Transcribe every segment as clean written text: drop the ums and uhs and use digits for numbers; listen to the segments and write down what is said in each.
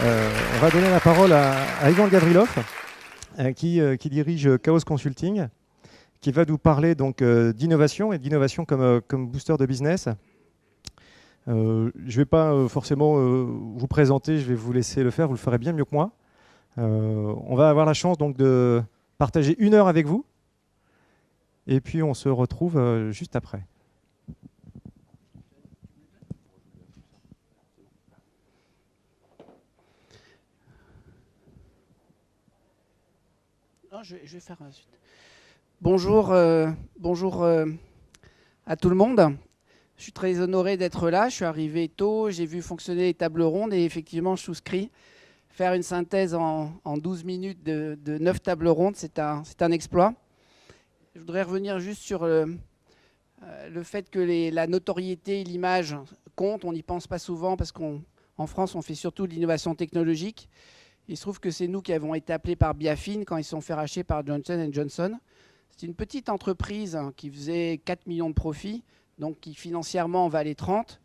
On va donner la parole à Ivan Gavrilov, qui dirige Chaos Consulting, qui va nous parler donc d'innovation et d'innovation comme booster de business. Je ne vais pas forcément vous présenter, je vais vous laisser le faire, vous le ferez bien mieux que moi. On va avoir la chance donc de partager 1 heure avec vous, et puis on se retrouve juste après. Non, je vais faire ensuite. Bonjour, bonjour à tout le monde. Je suis très honoré d'être là. Je suis arrivé tôt, j'ai vu fonctionner les tables rondes et effectivement, je souscris. Faire une synthèse en 12 minutes de 9 tables rondes, c'est un exploit. Je voudrais revenir juste sur le fait que la notoriété et l'image comptent. On n'y pense pas souvent parce qu'en France, on fait surtout de l'innovation technologique. Il se trouve que c'est nous qui avons été appelés par Biafin quand ils se sont fait racheter par Johnson & Johnson. C'est une petite entreprise qui faisait 4 millions de profits, donc qui financièrement valait 30,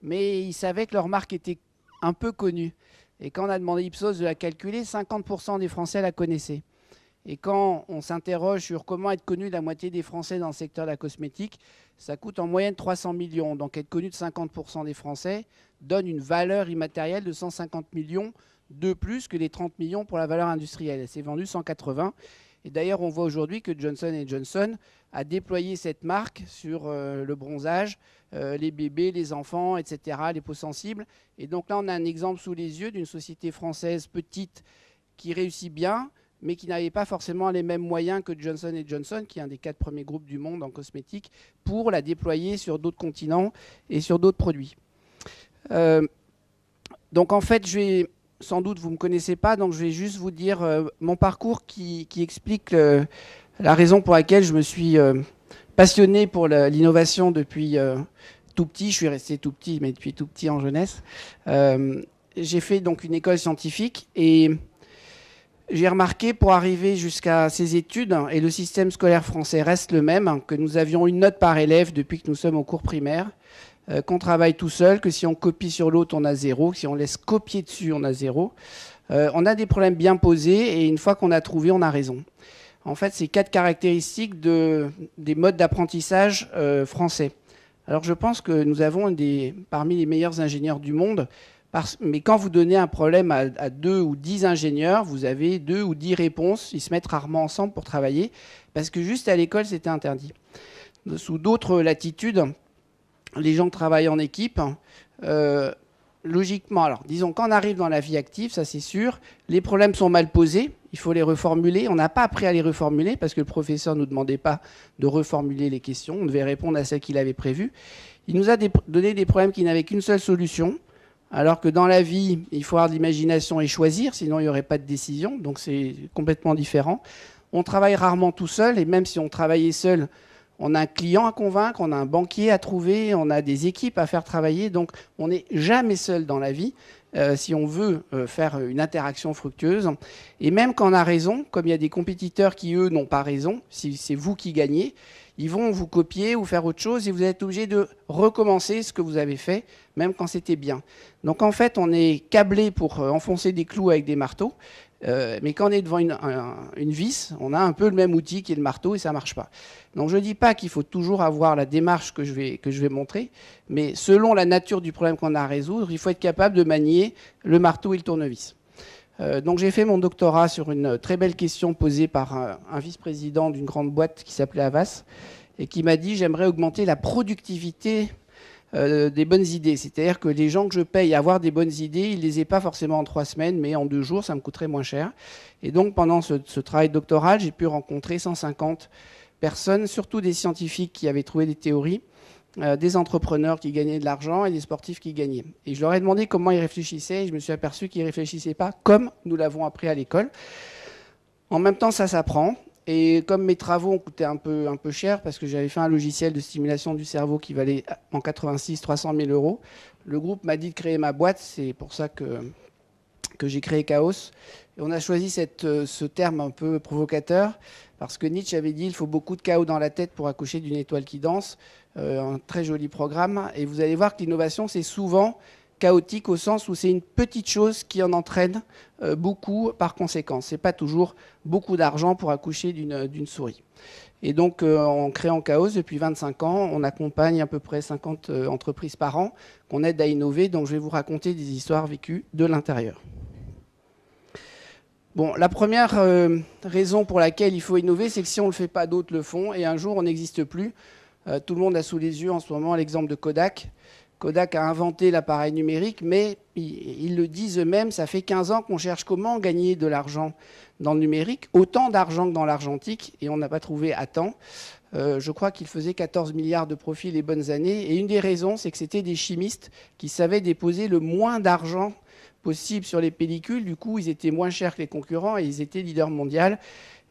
mais ils savaient que leur marque était un peu connue. Et quand on a demandé à Ipsos de la calculer, 50% des Français la connaissaient. Et quand on s'interroge sur comment être connu de la moitié des Français dans le secteur de la cosmétique, ça coûte en moyenne 300 millions. Donc être connu de 50% des Français donne une valeur immatérielle de 150 millions de plus que les 30 millions pour la valeur industrielle. Elle s'est vendue 180. Et d'ailleurs, on voit aujourd'hui que Johnson & Johnson a déployé cette marque sur le bronzage, les bébés, les enfants, etc., les peaux sensibles. Et donc là, on a un exemple sous les yeux d'une société française petite qui réussit bien, mais qui n'avait pas forcément les mêmes moyens que Johnson & Johnson, qui est un des 4 premiers groupes du monde en cosmétique, pour la déployer sur d'autres continents et sur d'autres produits. Donc en fait, sans doute, vous ne me connaissez pas, donc je vais juste vous dire mon parcours qui explique la raison pour laquelle je me suis passionné pour l'innovation depuis tout petit. Je suis resté tout petit, mais depuis tout petit en jeunesse. J'ai fait donc une école scientifique et j'ai remarqué pour arriver jusqu'à ces études, et le système scolaire français reste le même, que nous avions une note par élève depuis que nous sommes au cours primaire, qu'on travaille tout seul, que si on copie sur l'autre, on a 0, que si on laisse copier dessus, on a 0. On a des problèmes bien posés, et une fois qu'on a trouvé, on a raison. En fait, c'est 4 caractéristiques des modes d'apprentissage français. Alors, je pense que nous avons parmi les meilleurs ingénieurs du monde, mais quand vous donnez un problème à 2 ou 10 ingénieurs, vous avez 2 ou 10 réponses. Ils se mettent rarement ensemble pour travailler, parce que juste à l'école, c'était interdit. Sous d'autres latitudes, les gens travaillent en équipe. Logiquement, alors disons, quand on arrive dans la vie active, ça c'est sûr, les problèmes sont mal posés, il faut les reformuler. On n'a pas appris à les reformuler parce que le professeur ne nous demandait pas de reformuler les questions. On devait répondre à celles qu'il avait prévues. Il nous a donné des problèmes qui n'avaient qu'une seule solution, alors que dans la vie, il faut avoir de l'imagination et choisir, sinon il n'y aurait pas de décision. Donc c'est complètement différent. On travaille rarement tout seul, et même si on travaillait seul, on a un client à convaincre, on a un banquier à trouver, on a des équipes à faire travailler. Donc, on n'est jamais seul dans la vie si on veut faire une interaction fructueuse. Et même quand on a raison, comme il y a des compétiteurs qui, eux, n'ont pas raison, si c'est vous qui gagnez, ils vont vous copier ou faire autre chose et vous êtes obligé de recommencer ce que vous avez fait, même quand c'était bien. Donc, en fait, on est câblé pour enfoncer des clous avec des marteaux. Mais quand on est devant une vis, on a un peu le même outil qui est le marteau et ça ne marche pas. Donc je ne dis pas qu'il faut toujours avoir la démarche que je vais montrer, mais selon la nature du problème qu'on a à résoudre, il faut être capable de manier le marteau et le tournevis. Donc j'ai fait mon doctorat sur une très belle question posée par un vice-président d'une grande boîte qui s'appelait Havas et qui m'a dit « j'aimerais augmenter la productivité des bonnes idées. C'est-à-dire que les gens que je paye à avoir des bonnes idées, ils ne les aient pas forcément en 3 semaines, mais en 2 jours, ça me coûterait moins cher. » Et donc, pendant ce travail doctoral, j'ai pu rencontrer 150 personnes, surtout des scientifiques qui avaient trouvé des théories, des entrepreneurs qui gagnaient de l'argent et des sportifs qui gagnaient. Et je leur ai demandé comment ils réfléchissaient, et je me suis aperçu qu'ils ne réfléchissaient pas comme nous l'avons appris à l'école. En même temps, ça s'apprend. Et comme mes travaux ont coûté un peu cher, parce que j'avais fait un logiciel de stimulation du cerveau qui valait en 86 300 000 €, le groupe m'a dit de créer ma boîte. C'est pour ça que j'ai créé Chaos. Et on a choisi ce terme un peu provocateur, parce que Nietzsche avait dit il faut beaucoup de chaos dans la tête pour accoucher d'une étoile qui danse. Un très joli programme. Et vous allez voir que l'innovation, c'est souvent chaotique au sens où c'est une petite chose qui en entraîne beaucoup par conséquent. Ce n'est pas toujours beaucoup d'argent pour accoucher d'une souris. Et donc, en créant Chaos, depuis 25 ans, on accompagne à peu près 50 entreprises par an qu'on aide à innover. Donc, je vais vous raconter des histoires vécues de l'intérieur. Bon, la première raison pour laquelle il faut innover, c'est que si on ne le fait pas, d'autres le font. Et un jour, on n'existe plus. Tout le monde a sous les yeux en ce moment l'exemple de Kodak. Kodak a inventé l'appareil numérique, mais ils le disent eux-mêmes, ça fait 15 ans qu'on cherche comment gagner de l'argent dans le numérique, autant d'argent que dans l'argentique, et on n'a pas trouvé à temps. Je crois qu'ils faisaient 14 milliards de profits les bonnes années, et une des raisons, c'est que c'était des chimistes qui savaient déposer le moins d'argent possible sur les pellicules. Du coup, ils étaient moins chers que les concurrents et ils étaient leaders mondiaux.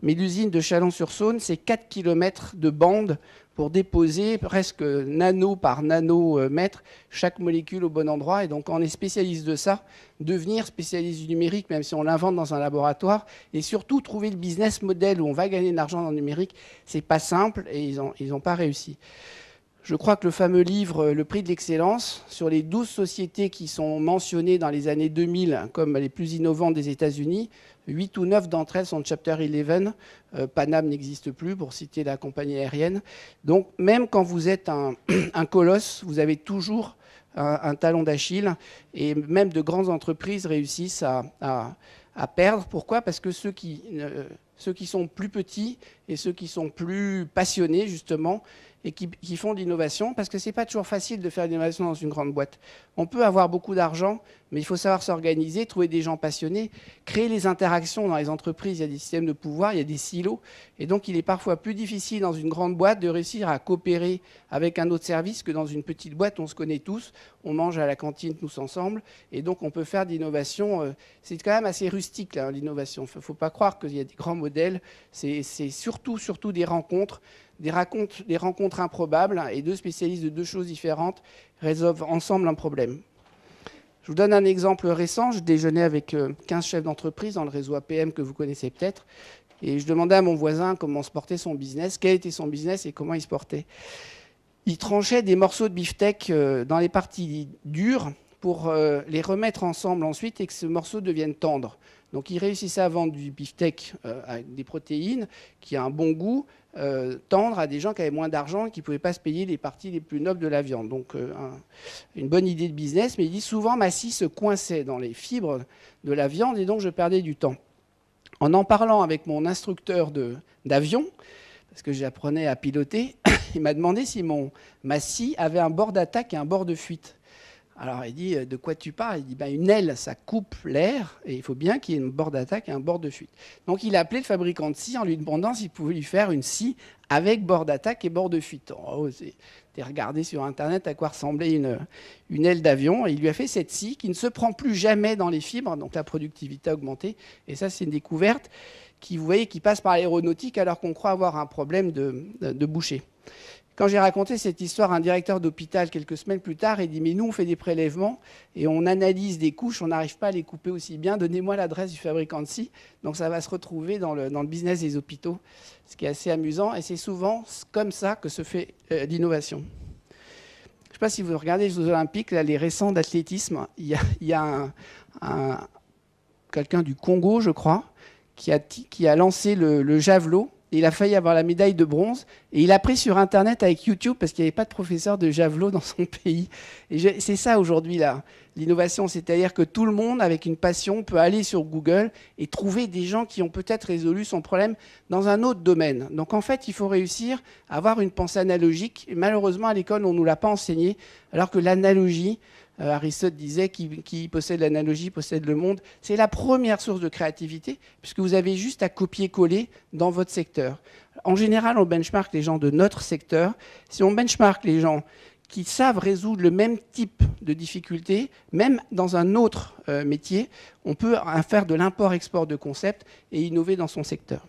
Mais l'usine de Chalon-sur-Saône, c'est 4 km de bande pour déposer presque nano par nanomètre chaque molécule au bon endroit. Et donc, quand on est spécialiste de ça, devenir spécialiste du numérique, même si on l'invente dans un laboratoire, et surtout trouver le business model où on va gagner de l'argent dans le numérique, c'est pas simple et ils n'ont pas réussi. Je crois que le fameux livre « Le prix de l'excellence », sur les 12 sociétés qui sont mentionnées dans les années 2000 comme les plus innovantes des États-Unis, 8 ou 9 d'entre elles sont de Chapter 11. Panam n'existe plus, pour citer la compagnie aérienne. Donc, même quand vous êtes un colosse, vous avez toujours un talon d'Achille. Et même de grandes entreprises réussissent à perdre. Pourquoi ? Parce que ceux qui sont plus petits et ceux qui sont plus passionnés, justement, et qui font de l'innovation, parce que ce n'est pas toujours facile de faire de l'innovation dans une grande boîte. On peut avoir beaucoup d'argent, mais il faut savoir s'organiser, trouver des gens passionnés, créer les interactions dans les entreprises. Il y a des systèmes de pouvoir, il y a des silos. Et donc, il est parfois plus difficile dans une grande boîte de réussir à coopérer avec un autre service que dans une petite boîte. On se connaît tous, on mange à la cantine tous ensemble. Et donc, on peut faire de l'innovation. C'est quand même assez rustique, là, l'innovation. Il ne faut pas croire qu'il y a des grands modèles. C'est surtout des rencontres. Des rencontres improbables, et deux spécialistes de deux choses différentes résolvent ensemble un problème. Je vous donne un exemple récent. Je déjeunais avec 15 chefs d'entreprise dans le réseau APM que vous connaissez peut-être, et je demandais à mon voisin comment se portait son business, quel était son business et comment il se portait. Il tranchait des morceaux de beefsteak dans les parties dures pour les remettre ensemble ensuite et que ce morceau devienne tendre. Donc il réussissait à vendre du beefsteak avec des protéines qui a un bon goût, tendre à des gens qui avaient moins d'argent et qui ne pouvaient pas se payer les parties les plus nobles de la viande. Donc une bonne idée de business, mais il dit souvent ma scie se coinçait dans les fibres de la viande et donc je perdais du temps. En parlant avec mon instructeur d'avion, parce que j'apprenais à piloter, il m'a demandé si ma scie avait un bord d'attaque et un bord de fuite. Alors il dit, de quoi tu parles ? Il dit, une aile, ça coupe l'air, et il faut bien qu'il y ait un bord d'attaque et un bord de fuite. Donc il a appelé le fabricant de scie en lui demandant s'il pouvait lui faire une scie avec bord d'attaque et bord de fuite. Oh, t'es regardé sur Internet à quoi ressemblait une aile d'avion, et il lui a fait cette scie qui ne se prend plus jamais dans les fibres, donc la productivité a augmenté, et ça c'est une découverte qui, vous voyez, qui passe par l'aéronautique alors qu'on croit avoir un problème de bouchée. Quand j'ai raconté cette histoire à un directeur d'hôpital quelques semaines plus tard, il dit « Mais nous, on fait des prélèvements et on analyse des couches, on n'arrive pas à les couper aussi bien. Donnez-moi l'adresse du fabricant de scie. » Donc ça va se retrouver dans le business des hôpitaux, ce qui est assez amusant. Et c'est souvent comme ça que se fait l'innovation. Je ne sais pas si vous regardez les Jeux Olympiques, là, les récents d'athlétisme. Il y a quelqu'un du Congo, je crois, qui a lancé le javelot. Il a failli avoir la médaille de bronze et il a pris sur Internet avec YouTube parce qu'il n'y avait pas de professeur de javelot dans son pays. Et c'est ça aujourd'hui l'innovation, c'est-à-dire que tout le monde avec une passion peut aller sur Google et trouver des gens qui ont peut-être résolu son problème dans un autre domaine. Donc en fait, il faut réussir à avoir une pensée analogique. Et malheureusement, à l'école, on ne nous l'a pas enseigné, alors que l'analogie, Aristote disait qui possède l'analogie possède le monde. C'est la première source de créativité puisque vous avez juste à copier-coller dans votre secteur. En général, on benchmark les gens de notre secteur. Si on benchmark les gens qui savent résoudre le même type de difficultés, même dans un autre métier, on peut faire de l'import-export de concepts et innover dans son secteur.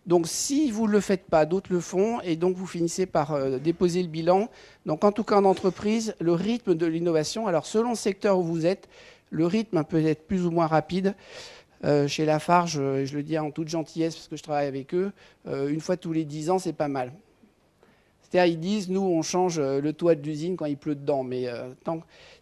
Donc si vous ne le faites pas, d'autres le font, et donc vous finissez par déposer le bilan. Donc en tout cas en entreprise, le rythme de l'innovation, alors selon le secteur où vous êtes, le rythme peut être plus ou moins rapide. Chez Lafarge, je le dis en toute gentillesse parce que je travaille avec eux, une fois tous les 10 ans, c'est pas mal. C'est-à-dire, ils disent, nous, on change le toit de l'usine quand il pleut dedans. Mais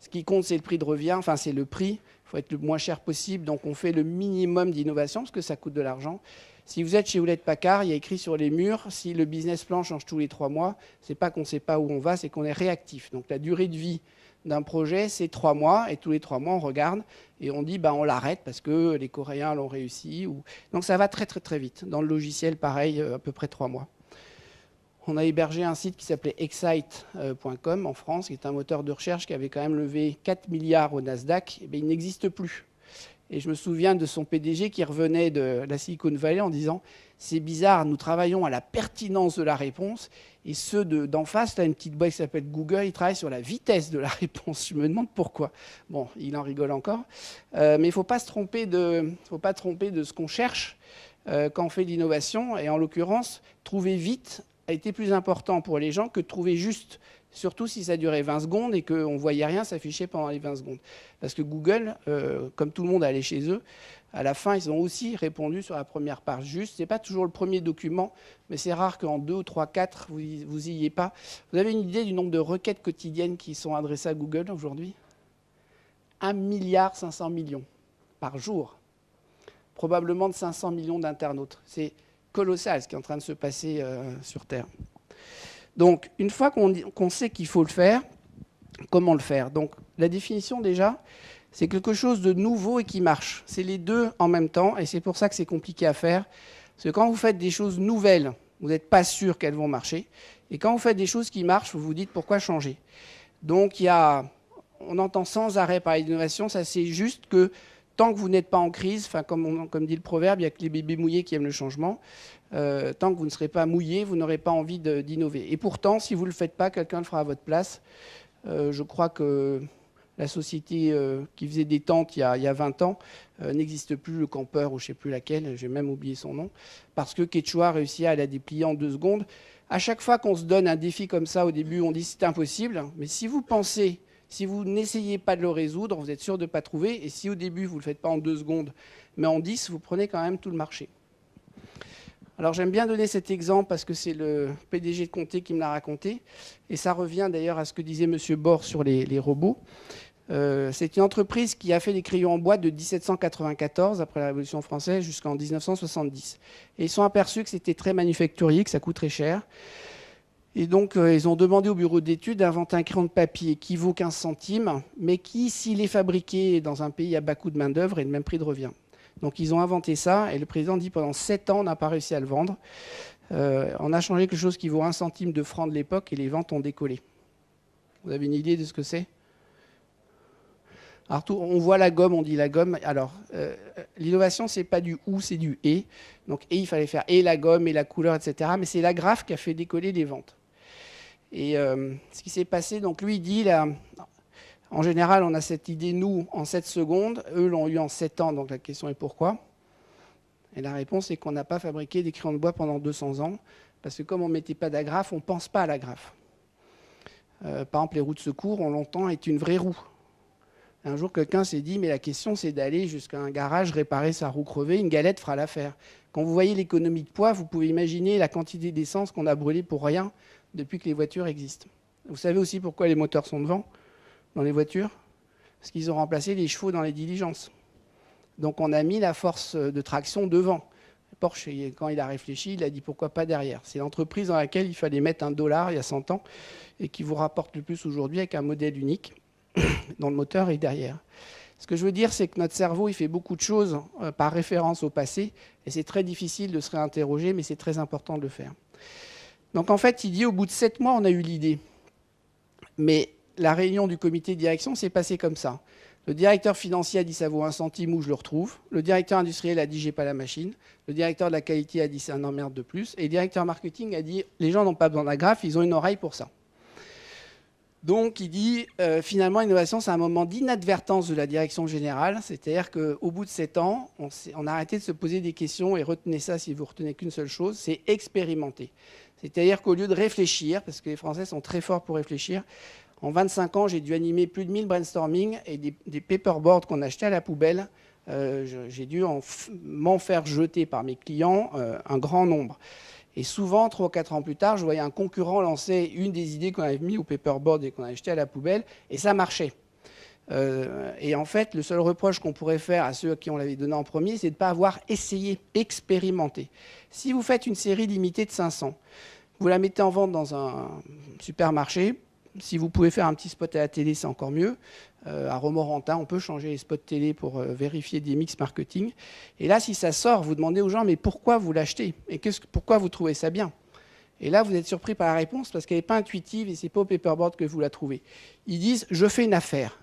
ce qui compte, c'est le prix de revient. Enfin, c'est le prix. Il faut être le moins cher possible. Donc, on fait le minimum d'innovation parce que ça coûte de l'argent. Si vous êtes chez Hewlett-Packard, il y a écrit sur les murs, si le business plan change tous les 3 mois, c'est pas qu'on ne sait pas où on va, c'est qu'on est réactif. Donc, la durée de vie d'un projet, c'est 3 mois. Et tous les 3 mois, on regarde et on dit, on l'arrête parce que les Coréens l'ont réussi. Donc, ça va très, très, très vite. Dans le logiciel, pareil, à peu près 3 mois. On a hébergé un site qui s'appelait excite.com en France, qui est un moteur de recherche qui avait quand même levé 4 milliards au Nasdaq. Il n'existe plus. Et je me souviens de son PDG qui revenait de la Silicon Valley en disant « C'est bizarre, nous travaillons à la pertinence de la réponse et ceux d'en face, là, une petite boîte qui s'appelle Google, ils travaillent sur la vitesse de la réponse. » Je me demande pourquoi. Bon, il en rigole encore. Mais il ne faut pas se tromper de ce qu'on cherche quand on fait de l'innovation. Et en l'occurrence, trouver vite a été plus important pour les gens que de trouver juste, surtout si ça durait 20 secondes et qu'on ne voyait rien s'afficher pendant les 20 secondes. Parce que Google, comme tout le monde allait chez eux, à la fin, ils ont aussi répondu sur la première page juste. Ce n'est pas toujours le premier document, mais c'est rare qu'en 2 ou 3, 4, vous n'y ayez pas. Vous avez une idée du nombre de requêtes quotidiennes qui sont adressées à Google aujourd'hui ? 1,5 milliard par jour. Probablement de 500 millions d'internautes. C'est colossal ce qui est en train de se passer sur Terre. Donc, une fois qu'on sait qu'il faut le faire, comment le faire ? Donc, la définition déjà, c'est quelque chose de nouveau et qui marche. C'est les deux en même temps, et c'est pour ça que c'est compliqué à faire. Parce que quand vous faites des choses nouvelles, vous n'êtes pas sûr qu'elles vont marcher. Et quand vous faites des choses qui marchent, vous vous dites pourquoi changer. Donc, on entend sans arrêt parler d'innovation, ça c'est juste que tant que vous n'êtes pas en crise, comme dit le proverbe, il n'y a que les bébés mouillés qui aiment le changement. Tant que vous ne serez pas mouillé, vous n'aurez pas envie d'innover. Et pourtant, si vous ne le faites pas, quelqu'un le fera à votre place. Je crois que la société qui faisait des tentes il y a 20 ans n'existe plus, le campeur ou je ne sais plus laquelle, j'ai même oublié son nom, parce que Quechua a réussi à la déplier en 2 secondes. À chaque fois qu'on se donne un défi comme ça, au début, on dit c'est impossible. Mais si vous n'essayez pas de le résoudre, vous êtes sûr de ne pas trouver. Et si au début, vous ne le faites pas en 2 secondes, mais en 10, vous prenez quand même tout le marché. Alors j'aime bien donner cet exemple parce que c'est le PDG de Conté qui me l'a raconté. Et ça revient d'ailleurs à ce que disait M. Bord sur les robots. C'est une entreprise qui a fait des crayons en bois de 1794, après la Révolution française, jusqu'en 1970. Et ils sont aperçus que c'était très manufacturier, que ça coûte très cher. Et donc, ils ont demandé au bureau d'études d'inventer un crayon de papier qui vaut 15 centimes, mais qui, s'il est fabriqué dans un pays à bas coût de main-d'œuvre, est le même prix de revient. Donc, ils ont inventé ça, et le président dit pendant 7 ans, on n'a pas réussi à le vendre. On a changé quelque chose qui vaut 1 centime de franc de l'époque, et les ventes ont décollé. Vous avez une idée de ce que c'est ? Alors, on voit la gomme, on dit la gomme. Alors, l'innovation, c'est pas du ou, c'est du et. Donc, et il fallait faire et la gomme, et la couleur, etc. Mais c'est l'agrafe qui a fait décoller les ventes. Et ce qui s'est passé, donc lui, il dit, là, en général, on a cette idée, nous, en 7 secondes. Eux l'ont eu en 7 ans, donc la question est pourquoi ? Et la réponse est qu'on n'a pas fabriqué des crayons de bois pendant 200 ans. Parce que comme on ne mettait pas d'agrafe, on ne pense pas à l'agrafe. Par exemple, les roues de secours, on l'entend, est une vraie roue. Un jour, quelqu'un s'est dit, mais la question, c'est d'aller jusqu'à un garage réparer sa roue crevée. Une galette fera l'affaire. Quand vous voyez l'économie de poids, vous pouvez imaginer la quantité d'essence qu'on a brûlée pour rien depuis que les voitures existent. Vous savez aussi pourquoi les moteurs sont devant dans les voitures ? Parce qu'ils ont remplacé les chevaux dans les diligences. Donc on a mis la force de traction devant. Porsche, quand il a réfléchi, il a dit pourquoi pas derrière. C'est l'entreprise dans laquelle il fallait mettre $1 il y a 100 ans et qui vous rapporte le plus aujourd'hui avec un modèle unique dont le moteur est derrière. Ce que je veux dire, c'est que notre cerveau, il fait beaucoup de choses par référence au passé et c'est très difficile de se réinterroger, mais c'est très important de le faire. Donc en fait, il dit au bout de 7 mois, on a eu l'idée. Mais la réunion du comité de direction s'est passée comme ça. Le directeur financier a dit ça vaut 1 centime où je le retrouve. Le directeur industriel a dit j'ai pas la machine. Le directeur de la qualité a dit c'est un emmerde de plus. Et le directeur marketing a dit les gens n'ont pas besoin d'agrafe, ils ont une oreille pour ça. Donc il dit finalement l'innovation c'est un moment d'inadvertance de la direction générale. C'est-à-dire qu'au bout de 7 ans, on a arrêté de se poser des questions et retenez ça si vous retenez qu'une seule chose, c'est expérimenter. C'est-à-dire qu'au lieu de réfléchir, parce que les Français sont très forts pour réfléchir, en 25 ans, j'ai dû animer plus de 1000 brainstorming et des paperboards qu'on achetait à la poubelle. J'ai dû m'en faire jeter par mes clients un grand nombre. Et souvent, 3 ou 4 ans plus tard, je voyais un concurrent lancer une des idées qu'on avait mis au paperboard et qu'on avait jeté à la poubelle, et ça marchait. Et en fait, le seul reproche qu'on pourrait faire à ceux à qui on l'avait donné en premier, c'est de ne pas avoir essayé, expérimenté. Si vous faites une série limitée de 500, vous la mettez en vente dans un supermarché. Si vous pouvez faire un petit spot à la télé, c'est encore mieux. À Romorantin, on peut changer les spots télé pour vérifier des mix marketing. Et là, si ça sort, vous demandez aux gens, mais pourquoi vous l'achetez? Et pourquoi vous trouvez ça bien? Et là, vous êtes surpris par la réponse parce qu'elle n'est pas intuitive et ce n'est pas au paperboard que vous la trouvez. Ils disent, je fais une affaire.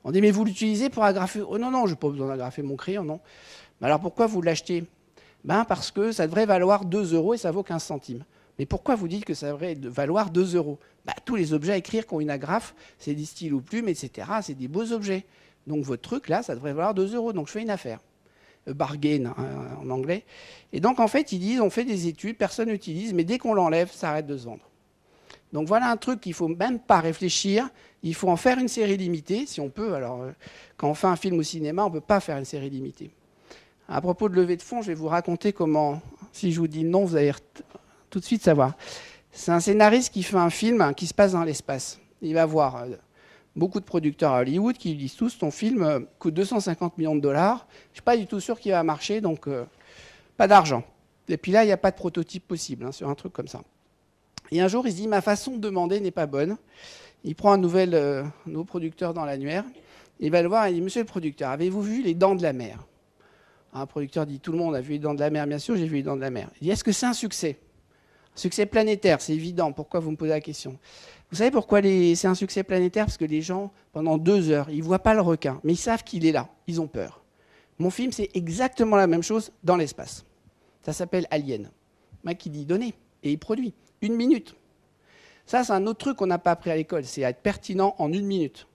On dit, mais vous l'utilisez pour agrafer? Oh non, non, je n'ai pas besoin d'agrafer mon crayon, non. Mais alors pourquoi vous l'achetez? Parce que ça devrait valoir 2 € et ça vaut 15 centimes. Mais pourquoi vous dites que ça devrait valoir 2 €? Tous les objets à écrire qui ont une agrafe, c'est des styles ou plumes, etc. C'est des beaux objets. Donc votre truc, là, ça devrait valoir 2 €. Donc je fais une affaire. Bargain en anglais. Et donc en fait, ils disent, on fait des études, personne n'utilise, mais dès qu'on l'enlève, ça arrête de se vendre. Donc voilà un truc qu'il ne faut même pas réfléchir. Il faut en faire une série limitée, si on peut. Alors, quand on fait un film au cinéma, on ne peut pas faire une série limitée. À propos de levée de fonds, je vais vous raconter comment, si je vous dis non, vous allez tout de suite savoir. C'est un scénariste qui fait un film qui se passe dans l'espace. Il va voir beaucoup de producteurs à Hollywood qui lui disent tous, ton film coûte 250 millions de dollars. Je ne suis pas du tout sûr qu'il va marcher, donc pas d'argent. Et puis là, il n'y a pas de prototype possible sur un truc comme ça. Et un jour, il se dit, ma façon de demander n'est pas bonne. Il prend un nouveau producteur dans l'annuaire. Il va le voir et il dit, monsieur le producteur, avez-vous vu Les Dents de la Mer? Un producteur dit, tout le monde a vu Les Dents de la Mer, bien sûr, j'ai vu Les Dents de la Mer. Il dit, est-ce que c'est un succès? Succès planétaire, c'est évident. Pourquoi vous me posez la question? Vous savez pourquoi c'est un succès planétaire? Parce que les gens, pendant 2 heures, ils ne voient pas le requin, mais ils savent qu'il est là. Ils ont peur. Mon film, c'est exactement la même chose dans l'espace. Ça s'appelle Alien. Le mec, il dit donnez, et il produit. 1 minute. Ça, c'est un autre truc qu'on n'a pas appris à l'école, c'est être pertinent en 1 minute.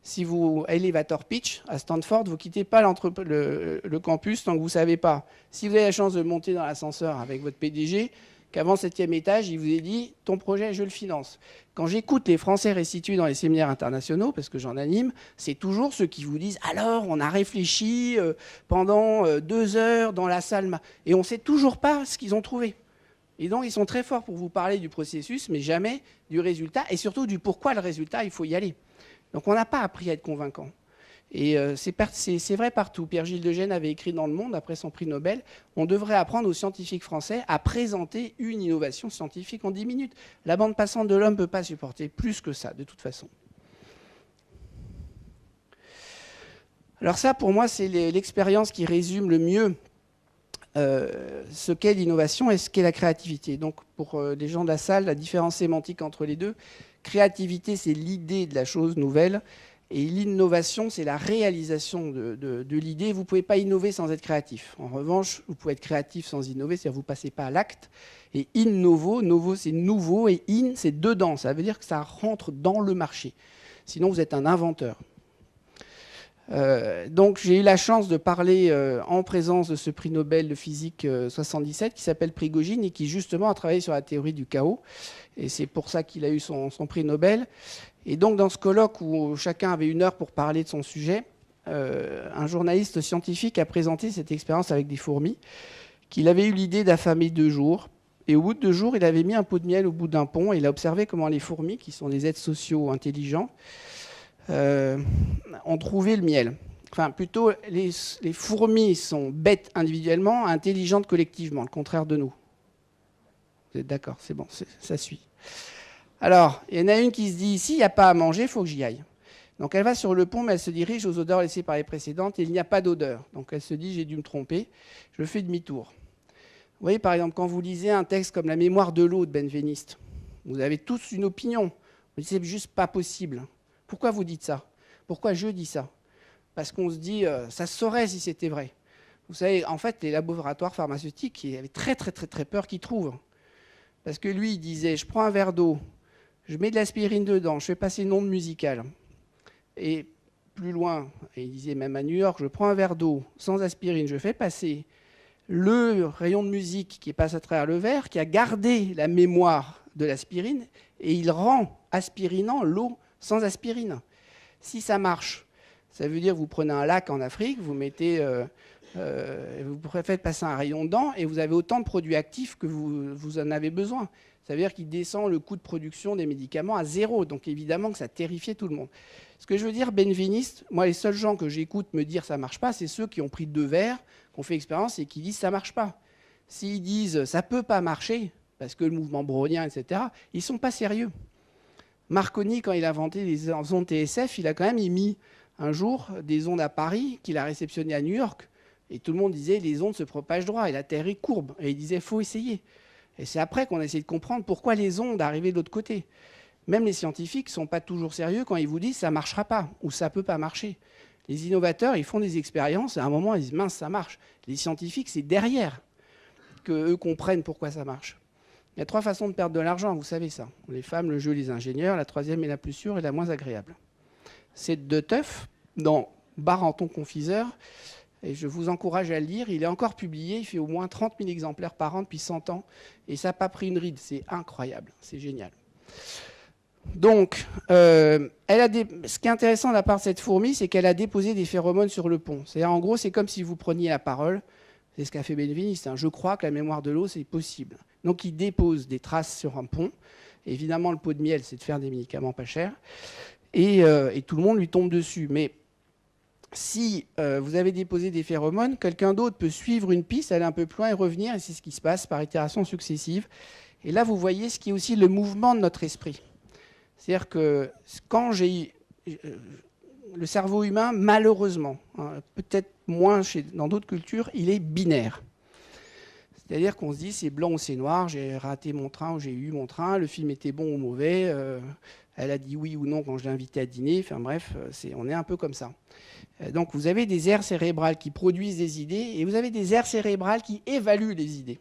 Si vous elevator pitch à Stanford, vous ne quittez pas le campus tant que vous ne savez pas. Si vous avez la chance de monter dans l'ascenseur avec votre PDG, qu'avant le 7e étage, il vous a dit « ton projet, je le finance ». Quand j'écoute les Français restitués dans les séminaires internationaux, parce que j'en anime, c'est toujours ceux qui vous disent « alors, on a réfléchi pendant 2 heures dans la salle ». Et on ne sait toujours pas ce qu'ils ont trouvé. Et donc, ils sont très forts pour vous parler du processus, mais jamais du résultat, et surtout du pourquoi le résultat, il faut y aller. Donc, on n'a pas appris à être convaincant. Et c'est vrai partout. Pierre-Gilles de Gennes avait écrit dans Le Monde, après son prix Nobel, on devrait apprendre aux scientifiques français à présenter une innovation scientifique en 10 minutes. La bande passante de l'homme ne peut pas supporter plus que ça, de toute façon. Alors ça, pour moi, c'est l'expérience qui résume le mieux ce qu'est l'innovation et ce qu'est la créativité. Donc, pour les gens de la salle, la différence sémantique entre les deux, créativité, c'est l'idée de la chose nouvelle, et l'innovation, c'est la réalisation de l'idée. Vous ne pouvez pas innover sans être créatif. En revanche, vous pouvez être créatif sans innover, c'est-à-dire que vous ne passez pas à l'acte. Et innovo, novo, c'est nouveau, et in, c'est dedans. Ça veut dire que ça rentre dans le marché. Sinon, vous êtes un inventeur. Donc, j'ai eu la chance de parler en présence de ce prix Nobel de physique 77 qui s'appelle Prigogine et qui, justement, a travaillé sur la théorie du chaos. Et c'est pour ça qu'il a eu son prix Nobel. Et donc, dans ce colloque où chacun avait 1 heure pour parler de son sujet, un journaliste scientifique a présenté cette expérience avec des fourmis, qu'il avait eu l'idée d'affamer 2 jours. Et au bout de 2 jours, il avait mis un pot de miel au bout d'un pont et il a observé comment les fourmis, qui sont des êtres sociaux intelligents, ont trouvé le miel. Enfin, plutôt, les fourmis sont bêtes individuellement, intelligentes collectivement, le contraire de nous. Vous êtes d'accord? C'est bon, ça suit. Alors, il y en a une qui se dit, ici, il n'y a pas à manger, il faut que j'y aille. Donc elle va sur le pont, mais elle se dirige aux odeurs laissées par les précédentes, et il n'y a pas d'odeur. Donc elle se dit, j'ai dû me tromper, je fais demi-tour. Vous voyez, par exemple, quand vous lisez un texte comme La mémoire de l'eau de Benveniste, vous avez tous une opinion. Vous dites, c'est juste pas possible. Pourquoi vous dites ça? Pourquoi je dis ça? Parce qu'on se dit, ça se saurait si c'était vrai. Vous savez, en fait, les laboratoires pharmaceutiques, ils avaient très, très, très, très peur qu'ils trouvent. Parce que lui, il disait, je prends un verre d'eau, je mets de l'aspirine dedans, je fais passer une onde musicale. Et plus loin, et il disait même à New York, je prends un verre d'eau sans aspirine, je fais passer le rayon de musique qui passe à travers le verre, qui a gardé la mémoire de l'aspirine, et il rend aspirinant l'eau sans aspirine. Si ça marche, ça veut dire que vous prenez un lac en Afrique, vous mettez Vous faites passer un rayon dedans et vous avez autant de produits actifs que vous en avez besoin. Ça veut dire qu'il descend le coût de production des médicaments à 0. Donc évidemment que ça terrifiait tout le monde. Ce que je veux dire, benveniste, moi les seuls gens que j'écoute me dire ça marche pas, c'est ceux qui ont pris 2 verres, qui ont fait expérience et qui disent ça marche pas. S'ils disent ça peut pas marcher, parce que le mouvement brownien, etc., ils sont pas sérieux. Marconi, quand il a inventé les ondes TSF, il a quand même émis un jour des ondes à Paris qu'il a réceptionnées à New York. Et tout le monde disait les ondes se propagent droit et la Terre est courbe. Et il disait il faut essayer. Et c'est après qu'on a essayé de comprendre pourquoi les ondes arrivaient de l'autre côté. Même les scientifiques ne sont pas toujours sérieux quand ils vous disent ça ne marchera pas ou ça ne peut pas marcher. Les innovateurs, ils font des expériences et à un moment, ils disent mince, ça marche. Les scientifiques, c'est derrière qu'eux comprennent pourquoi ça marche. Il y a 3 façons de perdre de l'argent, vous savez ça. Les femmes, le jeu, les ingénieurs. La 3e est la plus sûre et la moins agréable. C'est de Teuf dans Barenton Confiseur. Et je vous encourage à le lire. Il est encore publié. Il fait au moins 30 000 exemplaires par an depuis 100 ans. Et ça n'a pas pris une ride. C'est incroyable. C'est génial. Donc, ce qui est intéressant de la part de cette fourmi, c'est qu'elle a déposé des phéromones sur le pont. C'est-à-dire, en gros, c'est comme si vous preniez la parole. C'est ce qu'a fait benveniste. Je crois que la mémoire de l'eau, c'est possible. Donc, il dépose des traces sur un pont. Évidemment, le pot de miel, c'est de faire des médicaments pas chers. Et tout le monde lui tombe dessus. Mais si vous avez déposé des phéromones, quelqu'un d'autre peut suivre une piste, aller un peu plus loin et revenir. Et c'est ce qui se passe par itération successive. Et là, vous voyez ce qui est aussi le mouvement de notre esprit. C'est-à-dire que quand j'ai le cerveau humain, malheureusement, peut-être moins dans d'autres cultures, il est binaire. C'est-à-dire qu'on se dit c'est blanc ou c'est noir, j'ai raté mon train ou j'ai eu mon train, le film était bon ou mauvais, elle a dit oui ou non quand je l'ai invité à dîner, enfin bref, on est un peu comme ça. Donc vous avez des aires cérébrales qui produisent des idées et vous avez des aires cérébrales qui évaluent les idées.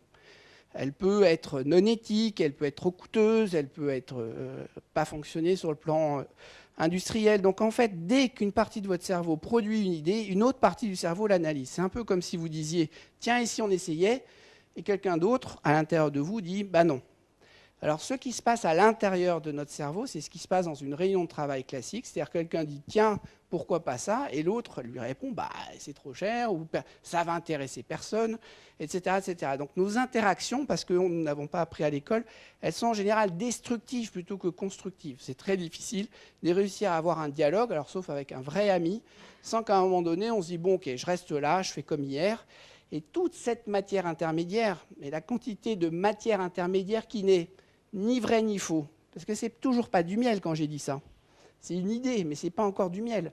Elle peut être non éthique, elle peut être trop coûteuse, elle peut être pas fonctionner sur le plan industriel. Donc en fait, dès qu'une partie de votre cerveau produit une idée, une autre partie du cerveau l'analyse. C'est un peu comme si vous disiez tiens, ici on essayait, et quelqu'un d'autre à l'intérieur de vous dit bah non. Alors ce qui se passe à l'intérieur de notre cerveau, c'est ce qui se passe dans une réunion de travail classique, c'est-à-dire quelqu'un dit tiens, pourquoi pas ça, et l'autre lui répond bah c'est trop cher, ou ça va intéresser personne, etc., etc. Donc nos interactions, parce que nous n'avons pas appris à l'école, elles sont en général destructives plutôt que constructives. C'est très difficile de réussir à avoir un dialogue, alors sauf avec un vrai ami, sans qu'à un moment donné on se dise bon ok, je reste là, je fais comme hier. Et toute cette matière intermédiaire, et la quantité de matière intermédiaire qui n'est ni vrai ni faux, parce que c'est toujours pas du miel quand j'ai dit ça. C'est une idée, mais c'est pas encore du miel.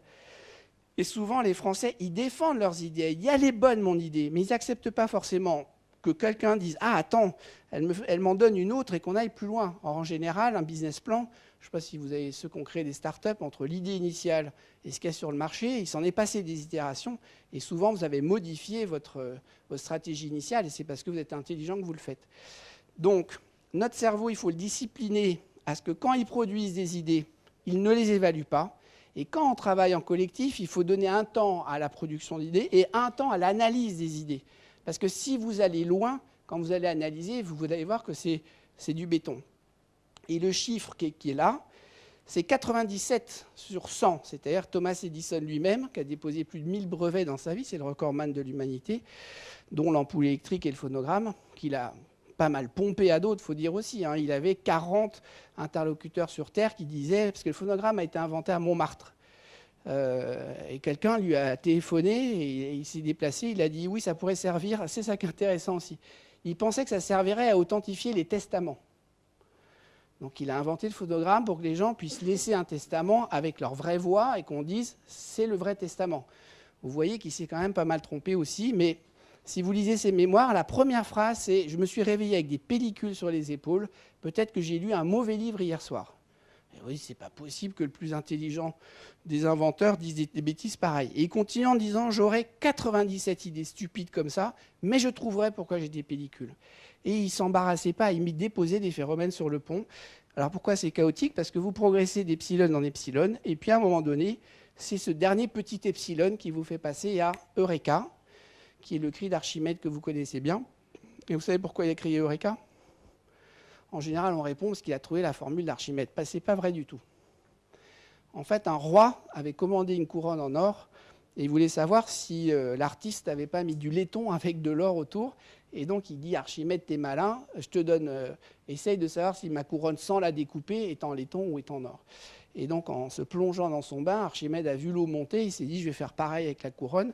Et souvent, les Français, ils défendent leurs idées. Il y a les bonnes, mon idée, mais ils n'acceptent pas forcément que quelqu'un dise « Ah, attends, elle m'en donne une autre et qu'on aille plus loin ». Or, en général, un business plan, je ne sais pas si vous avez ceux qui ont créé des startups, entre l'idée initiale et ce qu'il y a sur le marché, il s'en est passé des itérations. Et souvent, vous avez modifié votre stratégie initiale et c'est parce que vous êtes intelligent que vous le faites. Donc, notre cerveau, il faut le discipliner à ce que quand il produise des idées, il ne les évalue pas. Et quand on travaille en collectif, il faut donner un temps à la production d'idées et un temps à l'analyse des idées. Parce que si vous allez loin, quand vous allez analyser, vous allez voir que c'est du béton. Et le chiffre qui est là, c'est 97 sur 100. C'est-à-dire Thomas Edison lui-même, qui a déposé plus de 1000 brevets dans sa vie, c'est le recordman de l'humanité, dont l'ampoule électrique et le phonogramme, qu'il a pas mal pompé à d'autres, il faut dire aussi. Il avait 40 interlocuteurs sur Terre qui disaient, parce que le phonogramme a été inventé à Montmartre, et quelqu'un lui a téléphoné, et il s'est déplacé, il a dit oui, ça pourrait servir, c'est ça qui est intéressant aussi. Il pensait que ça servirait à authentifier les testaments. Donc il a inventé le phonogramme pour que les gens puissent laisser un testament avec leur vraie voix et qu'on dise c'est le vrai testament. Vous voyez qu'il s'est quand même pas mal trompé aussi, mais si vous lisez ses mémoires, la première phrase, c'est « Je me suis réveillé avec des pellicules sur les épaules. Peut-être que j'ai lu un mauvais livre hier soir. » Et oui, c'est pas possible que le plus intelligent des inventeurs dise des bêtises pareilles. Et il continue en disant « J'aurai 97 idées stupides comme ça, mais je trouverai pourquoi j'ai des pellicules. » Et il ne s'embarrassait pas, il déposait des phéromones sur le pont. Alors pourquoi c'est chaotique? Parce que vous progressez d'epsilon en epsilon, et puis à un moment donné, c'est ce dernier petit epsilon qui vous fait passer à Eureka, qui est le cri d'Archimède que vous connaissez bien. Et vous savez pourquoi il a crié Eureka? En général, on répond parce qu'il a trouvé la formule d'Archimède. Ce n'est pas vrai du tout. En fait, un roi avait commandé une couronne en or Et il voulait savoir si l'artiste n'avait pas mis du laiton avec de l'or autour. Et donc il dit, Archimède, t'es malin, je te donne, essaye de savoir si ma couronne sans la découper est en laiton ou est en or. Et donc en se plongeant dans son bain, Archimède a vu l'eau monter, il s'est dit, je vais faire pareil avec la couronne,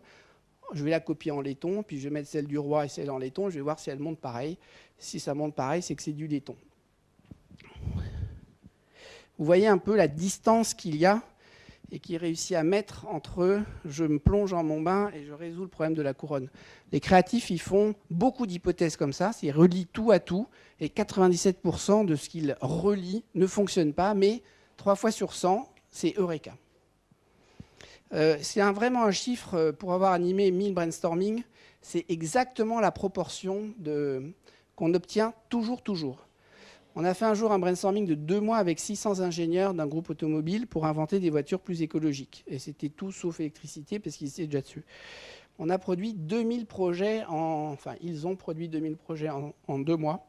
je vais la copier en laiton, puis je vais mettre celle du roi et celle en laiton, je vais voir si elle monte pareil. Si ça monte pareil, c'est que c'est du laiton. Vous voyez un peu la distance qu'il y a et qu'il réussit à mettre entre je me plonge dans mon bain et je résous le problème de la couronne. Les créatifs, ils font beaucoup d'hypothèses comme ça, ils relient tout à tout, et 97% de ce qu'ils relient ne fonctionne pas, mais 3 fois sur 100, c'est Eureka. C'est vraiment un chiffre, pour avoir animé 1000 brainstorming, c'est exactement la proportion qu'on obtient toujours. On a fait un jour un brainstorming de 2 mois avec 600 ingénieurs d'un groupe automobile pour inventer des voitures plus écologiques. Et c'était tout sauf électricité parce qu'ils étaient déjà dessus. On a produit 2000 projets, ils ont produit 2000 projets en 2 mois.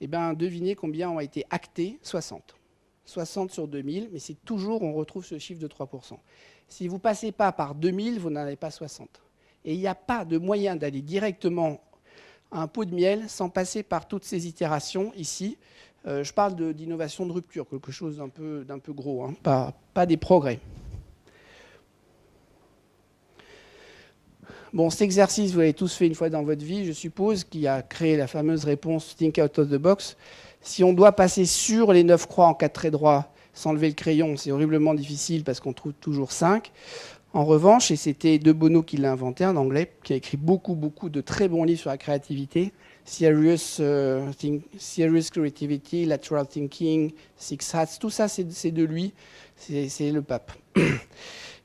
Et bien, devinez combien ont été actés? 60. 60 sur 2000, mais c'est toujours, on retrouve ce chiffre de 3%. Si vous ne passez pas par 2000, vous n'en avez pas 60. Et il n'y a pas de moyen d'aller directement à un pot de miel sans passer par toutes ces itérations ici. Je parle d'innovation de rupture, quelque chose d'un peu gros, hein, pas des progrès. Bon, cet exercice, vous l'avez tous fait une fois dans votre vie, je suppose, qui a créé la fameuse réponse Think out of the box. Si on doit passer sur les 9 croix en 4 traits droits sans lever le crayon, c'est horriblement difficile parce qu'on trouve toujours 5. En revanche, et c'était De Bono qui l'a inventé, un Anglais, qui a écrit beaucoup de très bons livres sur la créativité, Serious Creativity, Lateral Thinking, Six Hats, tout ça c'est de lui, c'est le pape.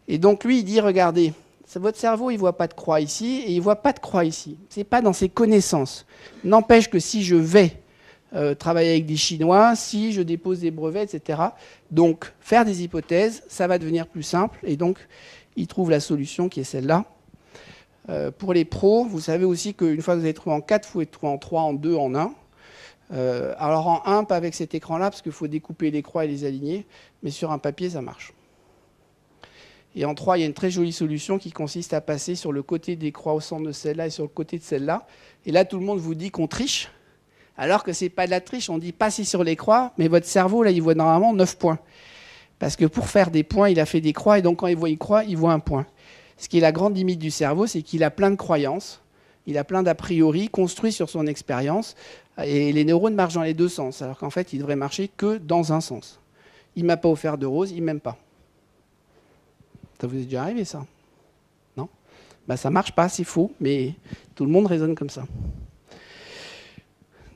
Et donc lui il dit, regardez, votre cerveau il ne voit pas de croix ici et il ne voit pas de croix ici. Ce n'est pas dans ses connaissances. N'empêche que si je vais travailler avec des Chinois, si je dépose des brevets, etc., donc faire des hypothèses, ça va devenir plus simple et donc il trouve la solution qui est celle-là. Pour les pros, vous savez aussi qu'une fois que vous avez trouvé en 4, vous pouvez trouver en 3, en 2, en 1. Alors en 1, pas avec cet écran-là, parce qu'il faut découper les croix et les aligner, mais sur un papier, ça marche. Et en 3, il y a une très jolie solution qui consiste à passer sur le côté des croix au centre de celle-là et sur le côté de celle-là. Et là, tout le monde vous dit qu'on triche, alors que ce n'est pas de la triche. On dit passez sur les croix, mais votre cerveau, là, il voit normalement 9 points. Parce que pour faire des points, il a fait des croix, et donc quand il voit une croix, il voit un point. Ce qui est la grande limite du cerveau, c'est qu'il a plein de croyances, il a plein d'a priori construits sur son expérience, et les neurones marchent dans les deux sens, alors qu'en fait, ils devraient marcher que dans un sens. Il ne m'a pas offert de rose, il ne m'aime pas. Ça vous est déjà arrivé, ça? Non? Ça ne marche pas, c'est faux, mais tout le monde raisonne comme ça.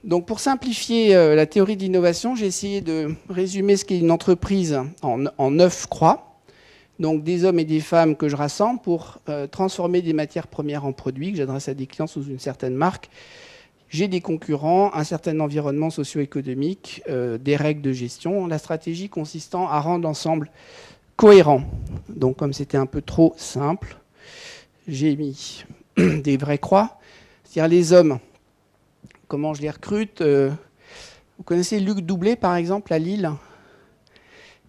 Donc pour simplifier la théorie de l'innovation, j'ai essayé de résumer ce qu'est une entreprise en 9 croix. Donc des hommes et des femmes que je rassemble pour transformer des matières premières en produits que j'adresse à des clients sous une certaine marque. J'ai des concurrents, un certain environnement socio-économique, des règles de gestion, la stratégie consistant à rendre l'ensemble cohérent. Donc comme c'était un peu trop simple, j'ai mis des vraies croix, c'est-à-dire les hommes. Comment je les recrute? Vous connaissez Luc Doublé, par exemple, à Lille?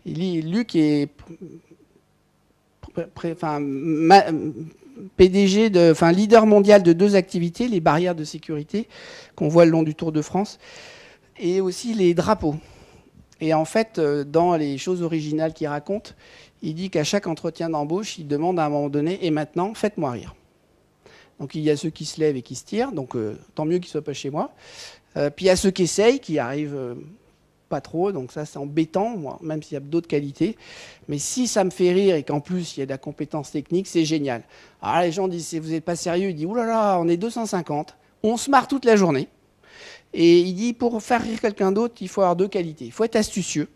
Luc est PDG, leader mondial de 2 activités, les barrières de sécurité qu'on voit le long du Tour de France, et aussi les drapeaux. Et en fait, dans les choses originales qu'il raconte, il dit qu'à chaque entretien d'embauche, il demande à un moment donné, et maintenant, faites-moi rire. Donc il y a ceux qui se lèvent et qui se tirent, donc tant mieux qu'ils ne soient pas chez moi. Puis il y a ceux qui essayent, qui arrivent pas trop, donc ça c'est embêtant, moi, même s'il y a d'autres qualités. Mais si ça me fait rire et qu'en plus il y a de la compétence technique, c'est génial. Alors les gens disent, si vous n'êtes pas sérieux, il dit, oulala, on est 250, on se marre toute la journée. Et il dit, pour faire rire quelqu'un d'autre, il faut avoir 2 qualités. Il faut être astucieux,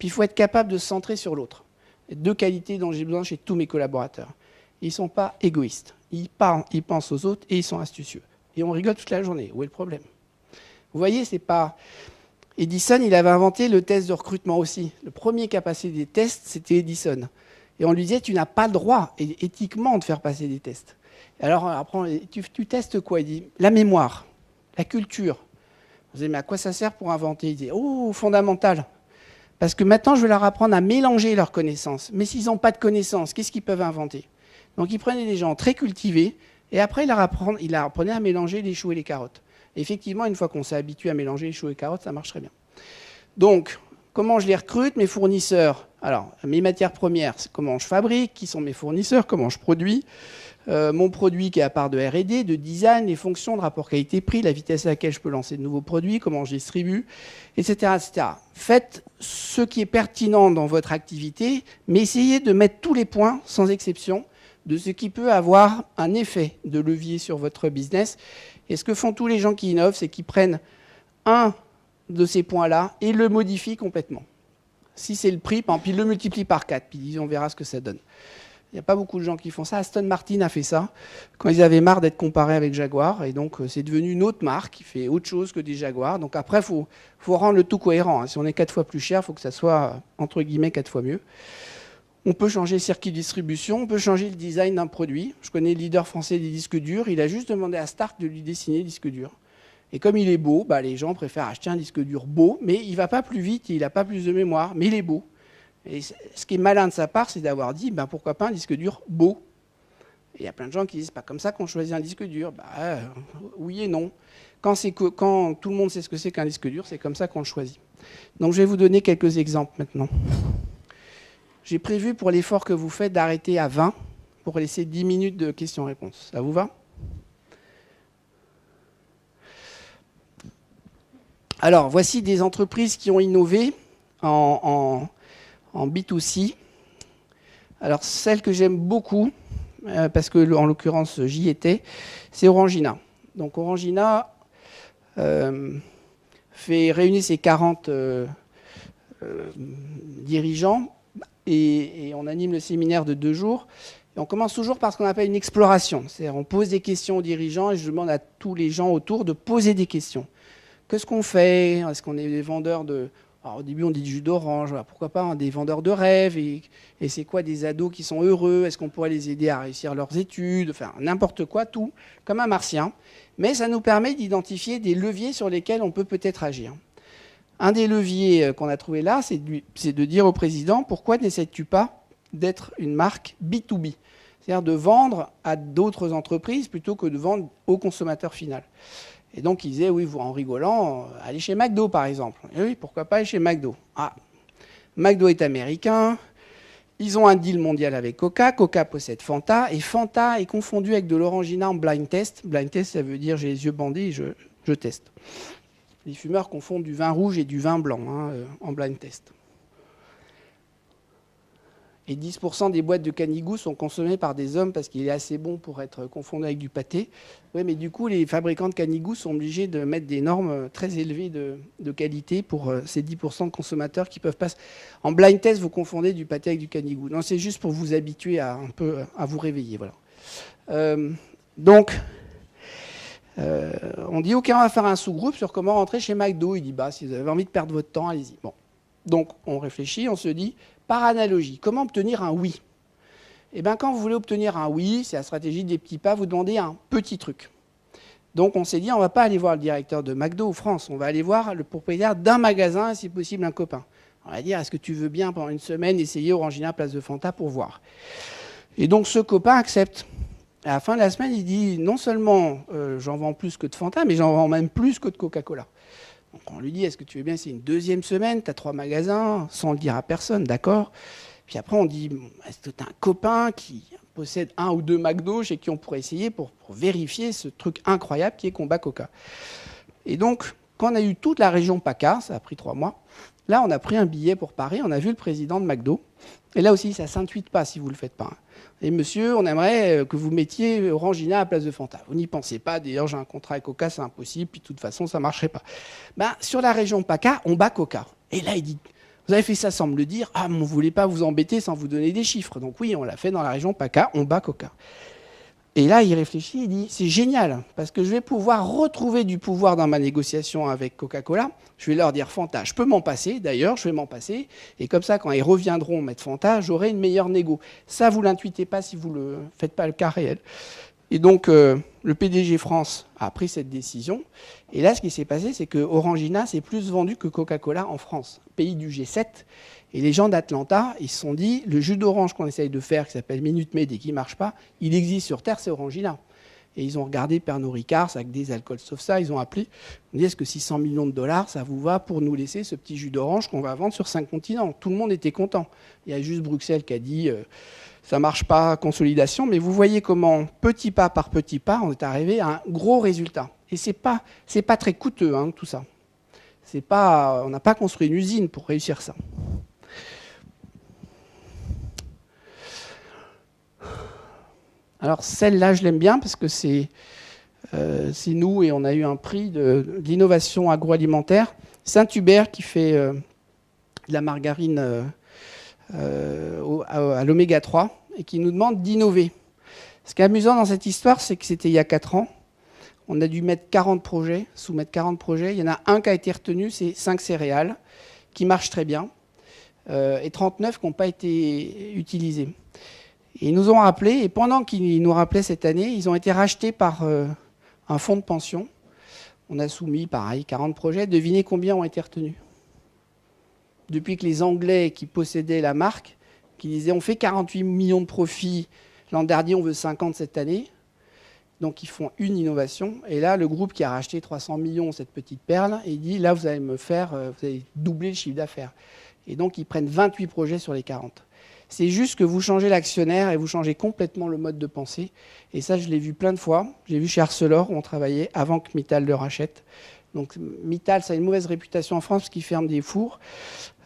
puis il faut être capable de se centrer sur l'autre. 2 qualités dont j'ai besoin chez tous mes collaborateurs. Ils ne sont pas égoïstes. Ils pensent aux autres et ils sont astucieux. Et on rigole toute la journée. Où est le problème? Vous voyez, c'est pas... Edison, il avait inventé le test de recrutement aussi. Le premier qui a passé des tests, c'était Edison. Et on lui disait, tu n'as pas le droit, éthiquement, de faire passer des tests. Alors, après, tu testes quoi? Il dit, la mémoire, la culture. Vous dites, mais à quoi ça sert pour inventer? Il dit, oh, fondamental. Parce que maintenant, je vais leur apprendre à mélanger leurs connaissances. Mais s'ils n'ont pas de connaissances, qu'est-ce qu'ils peuvent inventer? Donc il prenait des gens très cultivés, et après il leur apprenait à mélanger les choux et les carottes. Et effectivement, une fois qu'on s'est habitué à mélanger les choux et les carottes, ça marche très bien. Donc, comment je les recrute, mes fournisseurs? Alors, mes matières premières, c'est comment je fabrique, qui sont mes fournisseurs, comment je produis, mon produit qui est à part de R&D, de design, les fonctions de rapport qualité-prix, la vitesse à laquelle je peux lancer de nouveaux produits, comment je distribue, etc., etc. Faites ce qui est pertinent dans votre activité, mais essayez de mettre tous les points, sans exception, de ce qui peut avoir un effet de levier sur votre business. Et ce que font tous les gens qui innovent, c'est qu'ils prennent un de ces points-là et le modifient complètement. Si c'est le prix, par exemple, ils le multiplient par 4, puis on verra ce que ça donne. Il n'y a pas beaucoup de gens qui font ça. Aston Martin a fait ça quand ils avaient marre d'être comparés avec Jaguar. Et donc, c'est devenu une autre marque qui fait autre chose que des Jaguars. Donc après, il faut rendre le tout cohérent. Si on est 4 fois plus cher, il faut que ça soit, entre guillemets, 4 fois mieux. On peut changer le circuit de distribution, on peut changer le design d'un produit. Je connais le leader français des disques durs. Il a juste demandé à Stark de lui dessiner des disques durs. Et comme il est beau, les gens préfèrent acheter un disque dur beau, mais il ne va pas plus vite, il n'a pas plus de mémoire, mais il est beau. Et ce qui est malin de sa part, c'est d'avoir dit, pourquoi pas un disque dur beau? Et il y a plein de gens qui disent, c'est pas comme ça qu'on choisit un disque dur. Oui et non. Quand tout le monde sait ce que c'est qu'un disque dur, c'est comme ça qu'on le choisit. Donc je vais vous donner quelques exemples maintenant. J'ai prévu pour l'effort que vous faites d'arrêter à 20 pour laisser 10 minutes de questions-réponses. Ça vous va? Alors, voici des entreprises qui ont innové en B2C. Alors, celle que j'aime beaucoup, parce que en l'occurrence j'y étais, c'est Orangina. Donc Orangina réunit ses 40 dirigeants et on anime le séminaire de 2 jours. Et on commence toujours par ce qu'on appelle une exploration. C'est-à-dire on pose des questions aux dirigeants et je demande à tous les gens autour de poser des questions. Qu'est-ce qu'on fait? Est-ce qu'on est des vendeurs de... Alors, au début, on dit du jus d'orange. Pourquoi pas des vendeurs de rêves? Et c'est quoi des ados qui sont heureux? Est-ce qu'on pourrait les aider à réussir leurs études? Enfin, n'importe quoi, tout, comme un martien. Mais ça nous permet d'identifier des leviers sur lesquels on peut peut-être agir. Un des leviers qu'on a trouvé là, c'est de dire au président, pourquoi n'essaies-tu pas d'être une marque B2B? C'est-à-dire de vendre à d'autres entreprises plutôt que de vendre au consommateur final. Et donc, il disait, oui, en rigolant, allez chez McDo, par exemple. Et oui, pourquoi pas aller chez McDo? McDo est américain, ils ont un deal mondial avec Coca, Coca possède Fanta, et Fanta est confondu avec de l'Orangina en blind test. Blind test, ça veut dire j'ai les yeux bandés et je teste. Les fumeurs confondent du vin rouge et du vin blanc en blind test. Et 10% des boîtes de Canigou sont consommées par des hommes parce qu'il est assez bon pour être confondu avec du pâté. Oui, mais du coup, les fabricants de Canigou sont obligés de mettre des normes très élevées de qualité pour ces 10% de consommateurs qui peuvent pas... En blind test, vous confondez du pâté avec du Canigou. Non, c'est juste pour vous habituer un peu à vous réveiller. Voilà. On dit, OK, on va faire un sous-groupe sur comment rentrer chez McDo. Il dit, si vous avez envie de perdre votre temps, allez-y. Bon. Donc, on réfléchit, on se dit... Par analogie, comment obtenir un oui? Quand vous voulez obtenir un oui, c'est la stratégie des petits pas, vous demandez un petit truc. Donc on s'est dit, on ne va pas aller voir le directeur de McDo France, on va aller voir le propriétaire d'un magasin et si possible un copain. On va dire, est-ce que tu veux bien pendant une semaine essayer Orangina Place de Fanta pour voir? Et donc ce copain accepte. À la fin de la semaine, il dit, non seulement j'en vends plus que de Fanta, mais j'en vends même plus que de Coca-Cola. Donc on lui dit, est-ce que tu veux bien, c'est une deuxième semaine, tu as 3 magasins, sans le dire à personne, d'accord? Puis après on dit, est-ce que tu as un copain qui possède 1 ou 2 McDo chez qui on pourrait essayer pour vérifier ce truc incroyable qui est Combat Coca? Et donc, quand on a eu toute la région PACA, ça a pris 3 mois, là on a pris un billet pour Paris, on a vu le président de McDo, et là aussi ça ne s'intuite pas si vous ne le faites pas. Et monsieur, on aimerait que vous mettiez Orangina à Place de Fanta. Vous n'y pensez pas, d'ailleurs j'ai un contrat avec Coca, c'est impossible, puis de toute façon ça ne marcherait pas. Sur la région PACA, on bat Coca. Et là il dit, vous avez fait ça sans me le dire, on ne voulait pas vous embêter sans vous donner des chiffres. Donc oui, on l'a fait dans la région PACA, on bat Coca. Et là il réfléchit, il dit, c'est génial, parce que je vais pouvoir retrouver du pouvoir dans ma négociation avec Coca-Cola. Je vais leur dire Fanta, je peux m'en passer, d'ailleurs, je vais m'en passer. Et comme ça, quand ils reviendront mettre Fanta, j'aurai une meilleure négo. Ça, vous ne l'intuitez pas si vous ne faites pas le cas réel. Et donc, le PDG France a pris cette décision. Et là, ce qui s'est passé, c'est que Orangina s'est plus vendu que Coca-Cola en France, pays du G7. Et les gens d'Atlanta, ils se sont dit, le jus d'orange qu'on essaye de faire, qui s'appelle Minute Maid et qui ne marche pas, il existe sur Terre, c'est Orangina. Et ils ont regardé Pernod Ricard, avec des alcools sauf ça, ils ont appelé, on dit, est-ce que 600 millions de dollars, ça vous va pour nous laisser ce petit jus d'orange qu'on va vendre sur 5 continents? Tout le monde était content. Il y a juste Bruxelles qui a dit, ça ne marche pas, consolidation, mais vous voyez comment, petit pas par petit pas, on est arrivé à un gros résultat. Et ce n'est pas très coûteux, hein, tout ça. On n'a pas construit une usine pour réussir ça. Alors celle-là, je l'aime bien parce que c'est nous et on a eu un prix de l'innovation agroalimentaire. Saint-Hubert qui fait de la margarine à l'oméga 3 et qui nous demande d'innover. Ce qui est amusant dans cette histoire, c'est que c'était il y a 4 ans. On a dû mettre 40 projets, soumettre 40 projets. Il y en a un qui a été retenu, c'est 5 céréales, qui marchent très bien, et 39 qui n'ont pas été utilisés. Et ils nous ont rappelé, et pendant qu'ils nous rappelaient cette année, ils ont été rachetés par un fonds de pension. On a soumis, pareil, 40 projets. Devinez combien ont été retenus? Depuis que les Anglais qui possédaient la marque, qui disaient on fait 48 millions de profits, l'an dernier on veut 50 cette année, donc ils font une innovation. Et là, le groupe qui a racheté 300 millions, cette petite perle, il dit là vous allez vous allez doubler le chiffre d'affaires. Et donc ils prennent 28 projets sur les 40. C'est juste que vous changez l'actionnaire et vous changez complètement le mode de pensée. Et ça, je l'ai vu plein de fois. J'ai vu chez Arcelor, où on travaillait avant que Mittal le rachète. Donc Mittal, ça a une mauvaise réputation en France parce qu'il ferme des fours.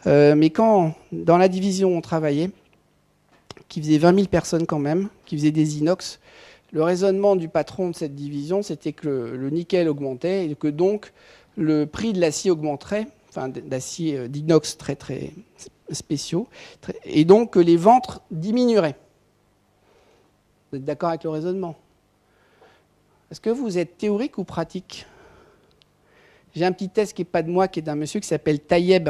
Mais quand, dans la division où on travaillait, qui faisait 20 000 personnes quand même, qui faisait des inox, le raisonnement du patron de cette division, c'était que le nickel augmentait et que donc le prix de l'acier augmenterait, enfin d'acier d'inox très très spéciaux, et donc que les ventes diminueraient. Vous êtes d'accord avec le raisonnement? Est-ce que vous êtes théorique ou pratique? J'ai un petit test qui n'est pas de moi, qui est d'un monsieur qui s'appelle Tayeb,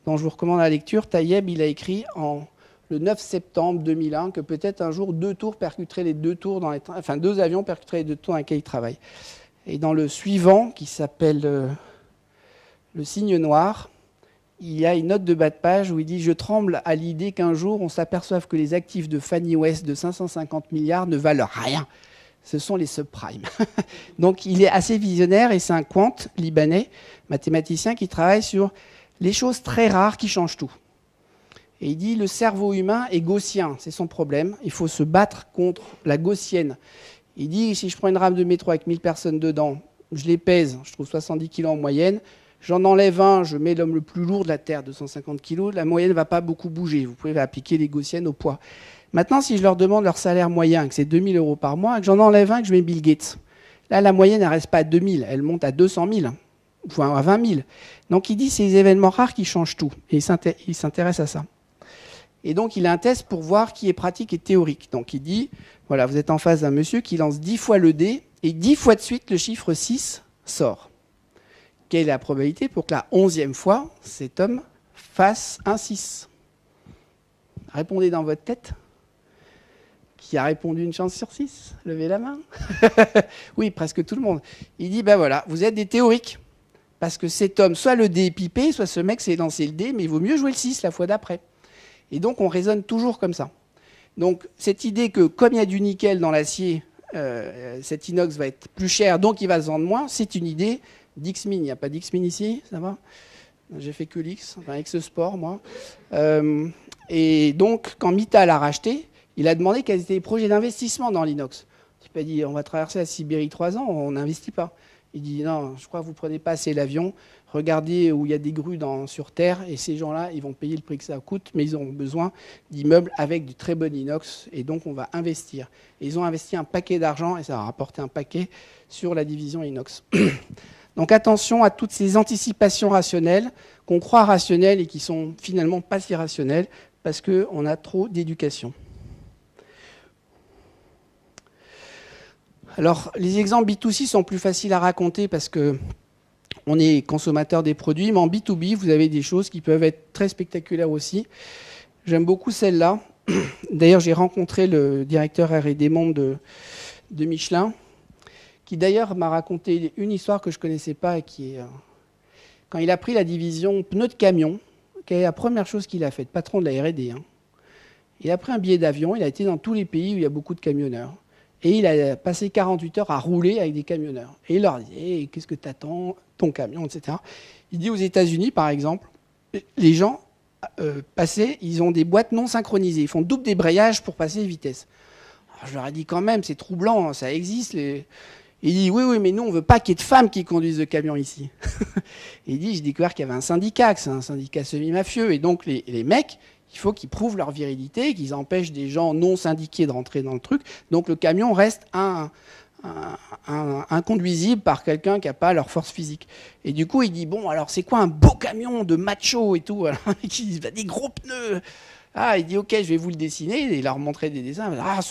dont je vous recommande la lecture. Tayeb, il a écrit le 9 septembre 2001 que peut-être un jour 2 tours percuteraient les 2 tours dans les trains, enfin 2 avions percuteraient les 2 tours dans lesquels il travaille. Et dans le suivant, qui s'appelle Le signe noir, il y a une note de bas de page où il dit « Je tremble à l'idée qu'un jour, on s'aperçoive que les actifs de Fannie West de 550 milliards ne valent rien. Ce sont les subprimes. » Donc il est assez visionnaire et c'est un quant libanais, mathématicien, qui travaille sur les choses très rares qui changent tout. Et il dit « Le cerveau humain est gaussien, c'est son problème. Il faut se battre contre la gaussienne. » Il dit « Si je prends une rame de métro avec 1000 personnes dedans, je les pèse, je trouve 70 kg en moyenne. J'en enlève un, je mets l'homme le plus lourd de la Terre, 250 kg, la moyenne ne va pas beaucoup bouger. Vous pouvez appliquer les gaussiennes au poids. Maintenant, si je leur demande leur salaire moyen, que c'est 2 000 € par mois, et que j'en enlève un, que je mets Bill Gates, là, la moyenne, elle ne reste pas à 2 000, elle monte à 200 000, enfin à 20 000. Donc, il dit c'est les événements rares qui changent tout. Et il s'intéresse à ça. Et donc, il a un test pour voir qui est pratique et théorique. Donc, il dit, voilà, vous êtes en face d'un monsieur qui lance 10 fois le dé, et 10 fois de suite, le chiffre 6 sort. Quelle est la probabilité pour que la 11e fois, cet homme fasse un 6? Répondez dans votre tête. Qui a répondu une chance sur 6? Levez la main. Oui, presque tout le monde. Il dit, ben voilà, vous êtes des théoriques. Parce que cet homme, soit le dé est pipé, soit ce mec s'est lancé le dé, mais il vaut mieux jouer le 6 la fois d'après. Et donc, on raisonne toujours comme ça. Donc, cette idée que comme il y a du nickel dans l'acier, cet inox va être plus cher, donc il va se vendre moins, c'est une idée d'X-Min. Il n'y a pas d'X-Min ici, ça va? J'ai fait que l'X, enfin X-Sport, moi. Et donc, quand Mittal a racheté, il a demandé quels étaient les projets d'investissement dans l'inox. Il n'a pas dit, on va traverser la Sibérie 3 ans, on n'investit pas. Il dit, non, je crois que vous ne prenez pas assez l'avion. Regardez où il y a des grues sur Terre, et ces gens-là, ils vont payer le prix que ça coûte, mais ils ont besoin d'immeubles avec du très bon inox, et donc on va investir. Et ils ont investi un paquet d'argent, et ça a rapporté un paquet sur la division inox. Donc attention à toutes ces anticipations rationnelles qu'on croit rationnelles et qui sont finalement pas si rationnelles parce qu'on a trop d'éducation. Alors les exemples B2C sont plus faciles à raconter parce qu'on est consommateur des produits, mais en B2B, vous avez des choses qui peuvent être très spectaculaires aussi. J'aime beaucoup celle-là. D'ailleurs, j'ai rencontré le directeur R&D monde de Michelin, qui d'ailleurs m'a raconté une histoire que je ne connaissais pas, et qui est quand il a pris la division pneus de camion, quelle est la première chose qu'il a faite? Patron de la R&D. Hein. Il a pris un billet d'avion, il a été dans tous les pays où il y a beaucoup de camionneurs. Et il a passé 48 heures à rouler avec des camionneurs. Et il leur dit hey, qu'est-ce que t'attends, ton camion, etc. Il dit aux États-Unis, par exemple, les gens passaient, ils ont des boîtes non synchronisées. Ils font double débrayage pour passer les vitesses. Alors, je leur ai dit quand même, c'est troublant, ça existe. Il dit oui, mais nous, on ne veut pas qu'il y ait de femmes qui conduisent le camion ici. Il dit j'ai découvert qu'il y avait un syndicat, que c'est un syndicat semi-mafieux. Et donc, les mecs, il faut qu'ils prouvent leur virilité, qu'ils empêchent des gens non syndiqués de rentrer dans le truc. Donc, le camion reste inconduisible par quelqu'un qui n'a pas leur force physique. Et du coup, il dit bon, alors c'est quoi un beau camion de macho et tout? Alors, il dit des gros pneus. Ah, il dit ok, je vais vous le dessiner. Et il leur montrait des dessins. Ah,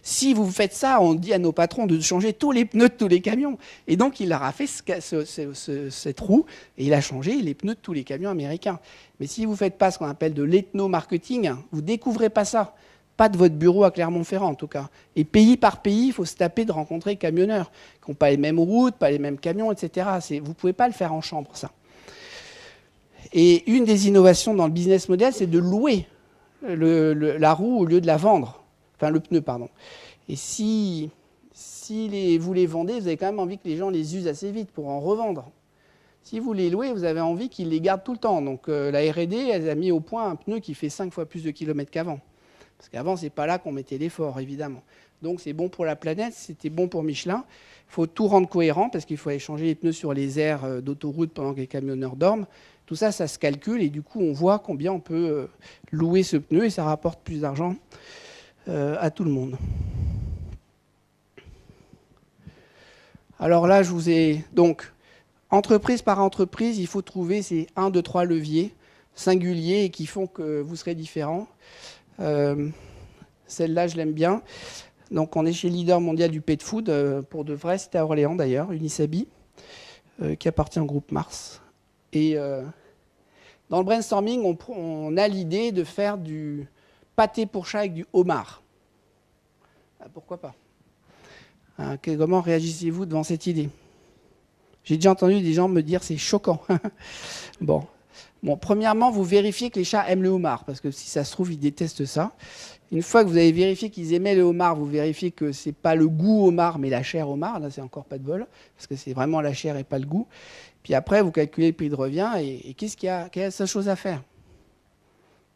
si vous faites ça, on dit à nos patrons de changer tous les pneus de tous les camions. Et donc, il leur a fait cette roue et il a changé les pneus de tous les camions américains. Mais si vous ne faites pas ce qu'on appelle de l'ethno-marketing, vous ne découvrez pas ça. Pas de votre bureau à Clermont-Ferrand, en tout cas. Et pays par pays, il faut se taper de rencontrer camionneurs qui n'ont pas les mêmes routes, pas les mêmes camions, etc. Vous ne pouvez pas le faire en chambre, ça. Et une des innovations dans le business model, c'est de louer la roue au lieu de la vendre. Enfin, le pneu, pardon. Et si vous les vendez, vous avez quand même envie que les gens les usent assez vite pour en revendre. Si vous les louez, vous avez envie qu'ils les gardent tout le temps. Donc la R&D, elle a mis au point un pneu qui fait 5 fois plus de kilomètres qu'avant. Parce qu'avant, ce n'est pas là qu'on mettait l'effort, évidemment. Donc c'est bon pour la planète, c'était bon pour Michelin. Il faut tout rendre cohérent parce qu'il faut aller changer les pneus sur les aires d'autoroute pendant que les camionneurs dorment. Tout ça, ça se calcule et du coup, on voit combien on peut louer ce pneu et ça rapporte plus d'argent à tout le monde. Alors là, je vous ai... Donc, entreprise par entreprise, il faut trouver ces 1, 2, 3 leviers singuliers et qui font que vous serez différents. Celle-là, je l'aime bien. Donc, on est chez leader mondial du pet food, pour de vrai, c'était à Orléans d'ailleurs, Unisabi, qui appartient au groupe Mars. Et dans le brainstorming, on a l'idée de faire du pâté pour chat avec du homard. Ah, pourquoi pas? Comment réagissez-vous devant cette idée? J'ai déjà entendu des gens me dire c'est choquant. Bon, premièrement, vous vérifiez que les chats aiment le homard, parce que si ça se trouve, ils détestent ça. Une fois que vous avez vérifié qu'ils aimaient le homard, vous vérifiez que ce n'est pas le goût homard, mais la chair homard. Là, c'est encore pas de bol, parce que c'est vraiment la chair et pas le goût. Puis après, vous calculez le prix de revient, et qu'est-ce qu'il y a? Quelle est la seule chose à faire?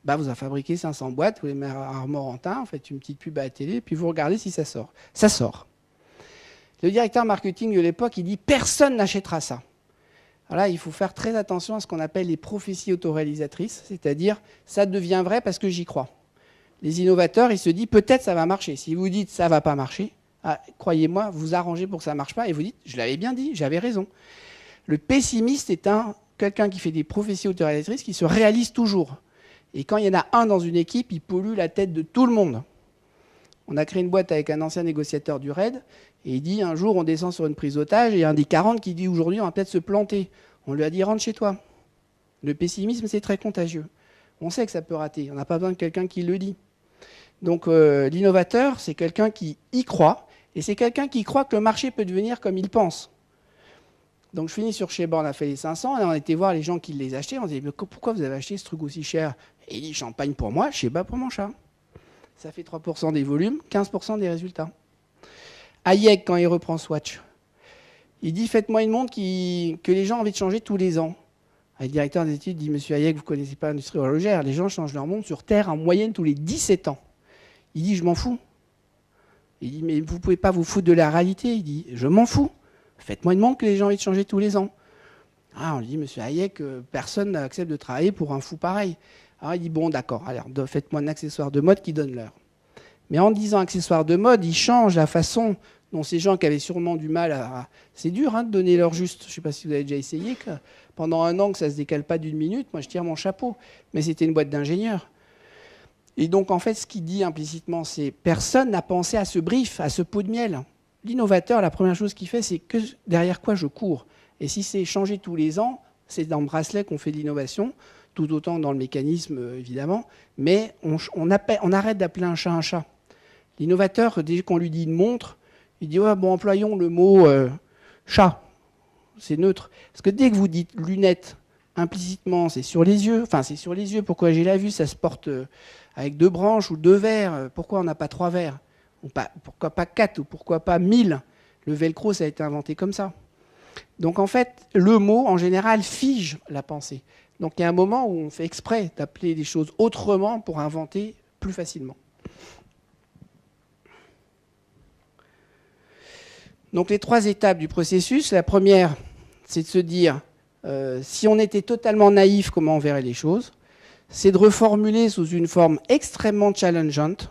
Vous avez fabriqué 500 boîtes, vous les mettez à Armorantin, vous faites une petite pub à la télé, puis vous regardez si ça sort. Ça sort. Le directeur marketing de l'époque, il dit « Personne n'achètera ça ». Alors là, il faut faire très attention à ce qu'on appelle les prophéties autoréalisatrices, c'est-à-dire ça devient vrai parce que j'y crois. Les innovateurs, ils se disent peut-être ça va marcher. Si vous dites ça va pas marcher, croyez-moi, vous arrangez pour que ça marche pas et vous dites je l'avais bien dit, j'avais raison. Le pessimiste est quelqu'un qui fait des prophéties autoréalisatrices qui se réalisent toujours. Et quand il y en a un dans une équipe, il pollue la tête de tout le monde. On a créé une boîte avec un ancien négociateur du RAID et il dit un jour on descend sur une prise d'otage et il y a un des 40 qui dit aujourd'hui on va peut-être se planter. On lui a dit rentre chez toi. Le pessimisme c'est très contagieux. On sait que ça peut rater, on n'a pas besoin de quelqu'un qui le dit. Donc l'innovateur c'est quelqu'un qui y croit et c'est quelqu'un qui croit que le marché peut devenir comme il pense. Donc je finis sur Sheba, on a fait les 500 et on a été voir les gens qui les achetaient. On s'est dit pourquoi vous avez acheté ce truc aussi cher? Et il dit champagne pour moi, Sheba pour mon chat. Ça fait 3% des volumes, 15% des résultats. Hayek, quand il reprend Swatch, il dit faites-moi une montre que les gens ont envie de changer tous les ans. Le directeur des études dit monsieur Hayek, vous ne connaissez pas l'industrie horlogère, les gens changent leur montre sur Terre en moyenne tous les 17 ans. Il dit je m'en fous. Il dit mais vous ne pouvez pas vous foutre de la réalité. Il dit je m'en fous. Faites-moi une montre que les gens ont envie de changer tous les ans. On lui dit monsieur Hayek, personne n'accepte de travailler pour un fou pareil. Alors il dit bon d'accord, alors faites-moi un accessoire de mode qui donne l'heure. Mais en disant accessoire de mode, il change la façon dont ces gens qui avaient sûrement du mal à... C'est dur de donner l'heure juste. Je ne sais pas si vous avez déjà essayé. Pendant un an que ça ne se décale pas d'une minute, moi je tire mon chapeau. Mais c'était une boîte d'ingénieurs. Et donc en fait ce qu'il dit implicitement, c'est personne n'a pensé à ce brief, à ce pot de miel. L'innovateur, la première chose qu'il fait, c'est que derrière quoi je cours. Et si c'est changer tous les ans, c'est dans le bracelet qu'on fait de l'innovation, tout autant dans le mécanisme, évidemment, mais on arrête d'appeler un chat. L'innovateur, dès qu'on lui dit une montre, il dit ouais, bon, employons le mot chat. C'est neutre. Parce que dès que vous dites lunettes, implicitement, c'est sur les yeux. Enfin, c'est sur les yeux. Pourquoi j'ai la vue? Ça se porte avec 2 branches ou 2 verres. Pourquoi on n'a pas 3 verres? Pourquoi pas 4 ou pourquoi pas 1000? Le velcro, ça a été inventé comme ça. Donc en fait, le mot, en général, fige la pensée. Donc il y a un moment où on fait exprès d'appeler les choses autrement pour inventer plus facilement. Donc les 3 étapes du processus. La première, c'est de se dire, si on était totalement naïf, comment on verrait les choses. C'est de reformuler sous une forme extrêmement challengeante.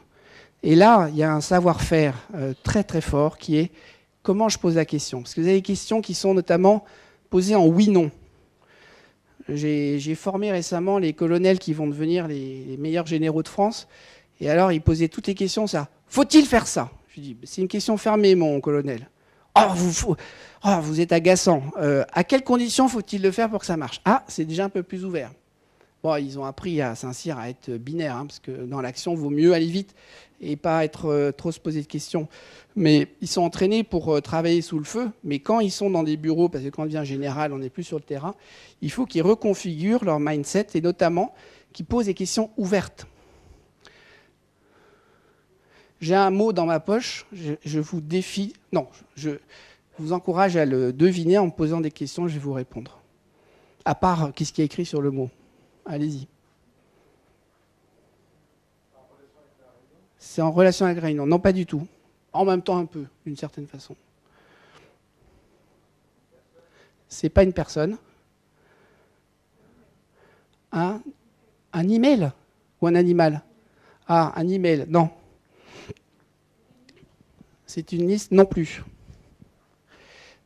Et là, il y a un savoir-faire très très fort qui est comment je pose la question. Parce que vous avez des questions qui sont notamment posées en oui-non. J'ai formé récemment les colonels qui vont devenir les meilleurs généraux de France. Et alors, ils posaient toutes les questions, ça. Faut-il faire ça? Je dis, c'est une question fermée, mon colonel. Vous êtes agaçant. À quelles conditions faut-il le faire pour que ça marche? Ah, c'est déjà un peu plus ouvert. Bon, ils ont appris à Saint-Cyr à être binaire, hein, parce que dans l'action, il vaut mieux aller vite et pas être trop se poser de questions. Mais ils sont entraînés pour travailler sous le feu. Mais quand ils sont dans des bureaux, parce que quand on devient général, on n'est plus sur le terrain, il faut qu'ils reconfigurent leur mindset et notamment qu'ils posent des questions ouvertes. J'ai un mot dans ma poche, je vous défie, non, je vous encourage à le deviner en me posant des questions, je vais vous répondre. À part, qu'est-ce qu'il y a écrit sur le mot? Allez-y. C'est en relation avec la réunion? Non, pas du tout. En même temps, un peu, d'une certaine façon. C'est pas une personne. Un email ou un animal? Ah, un email, non. C'est une liste non plus.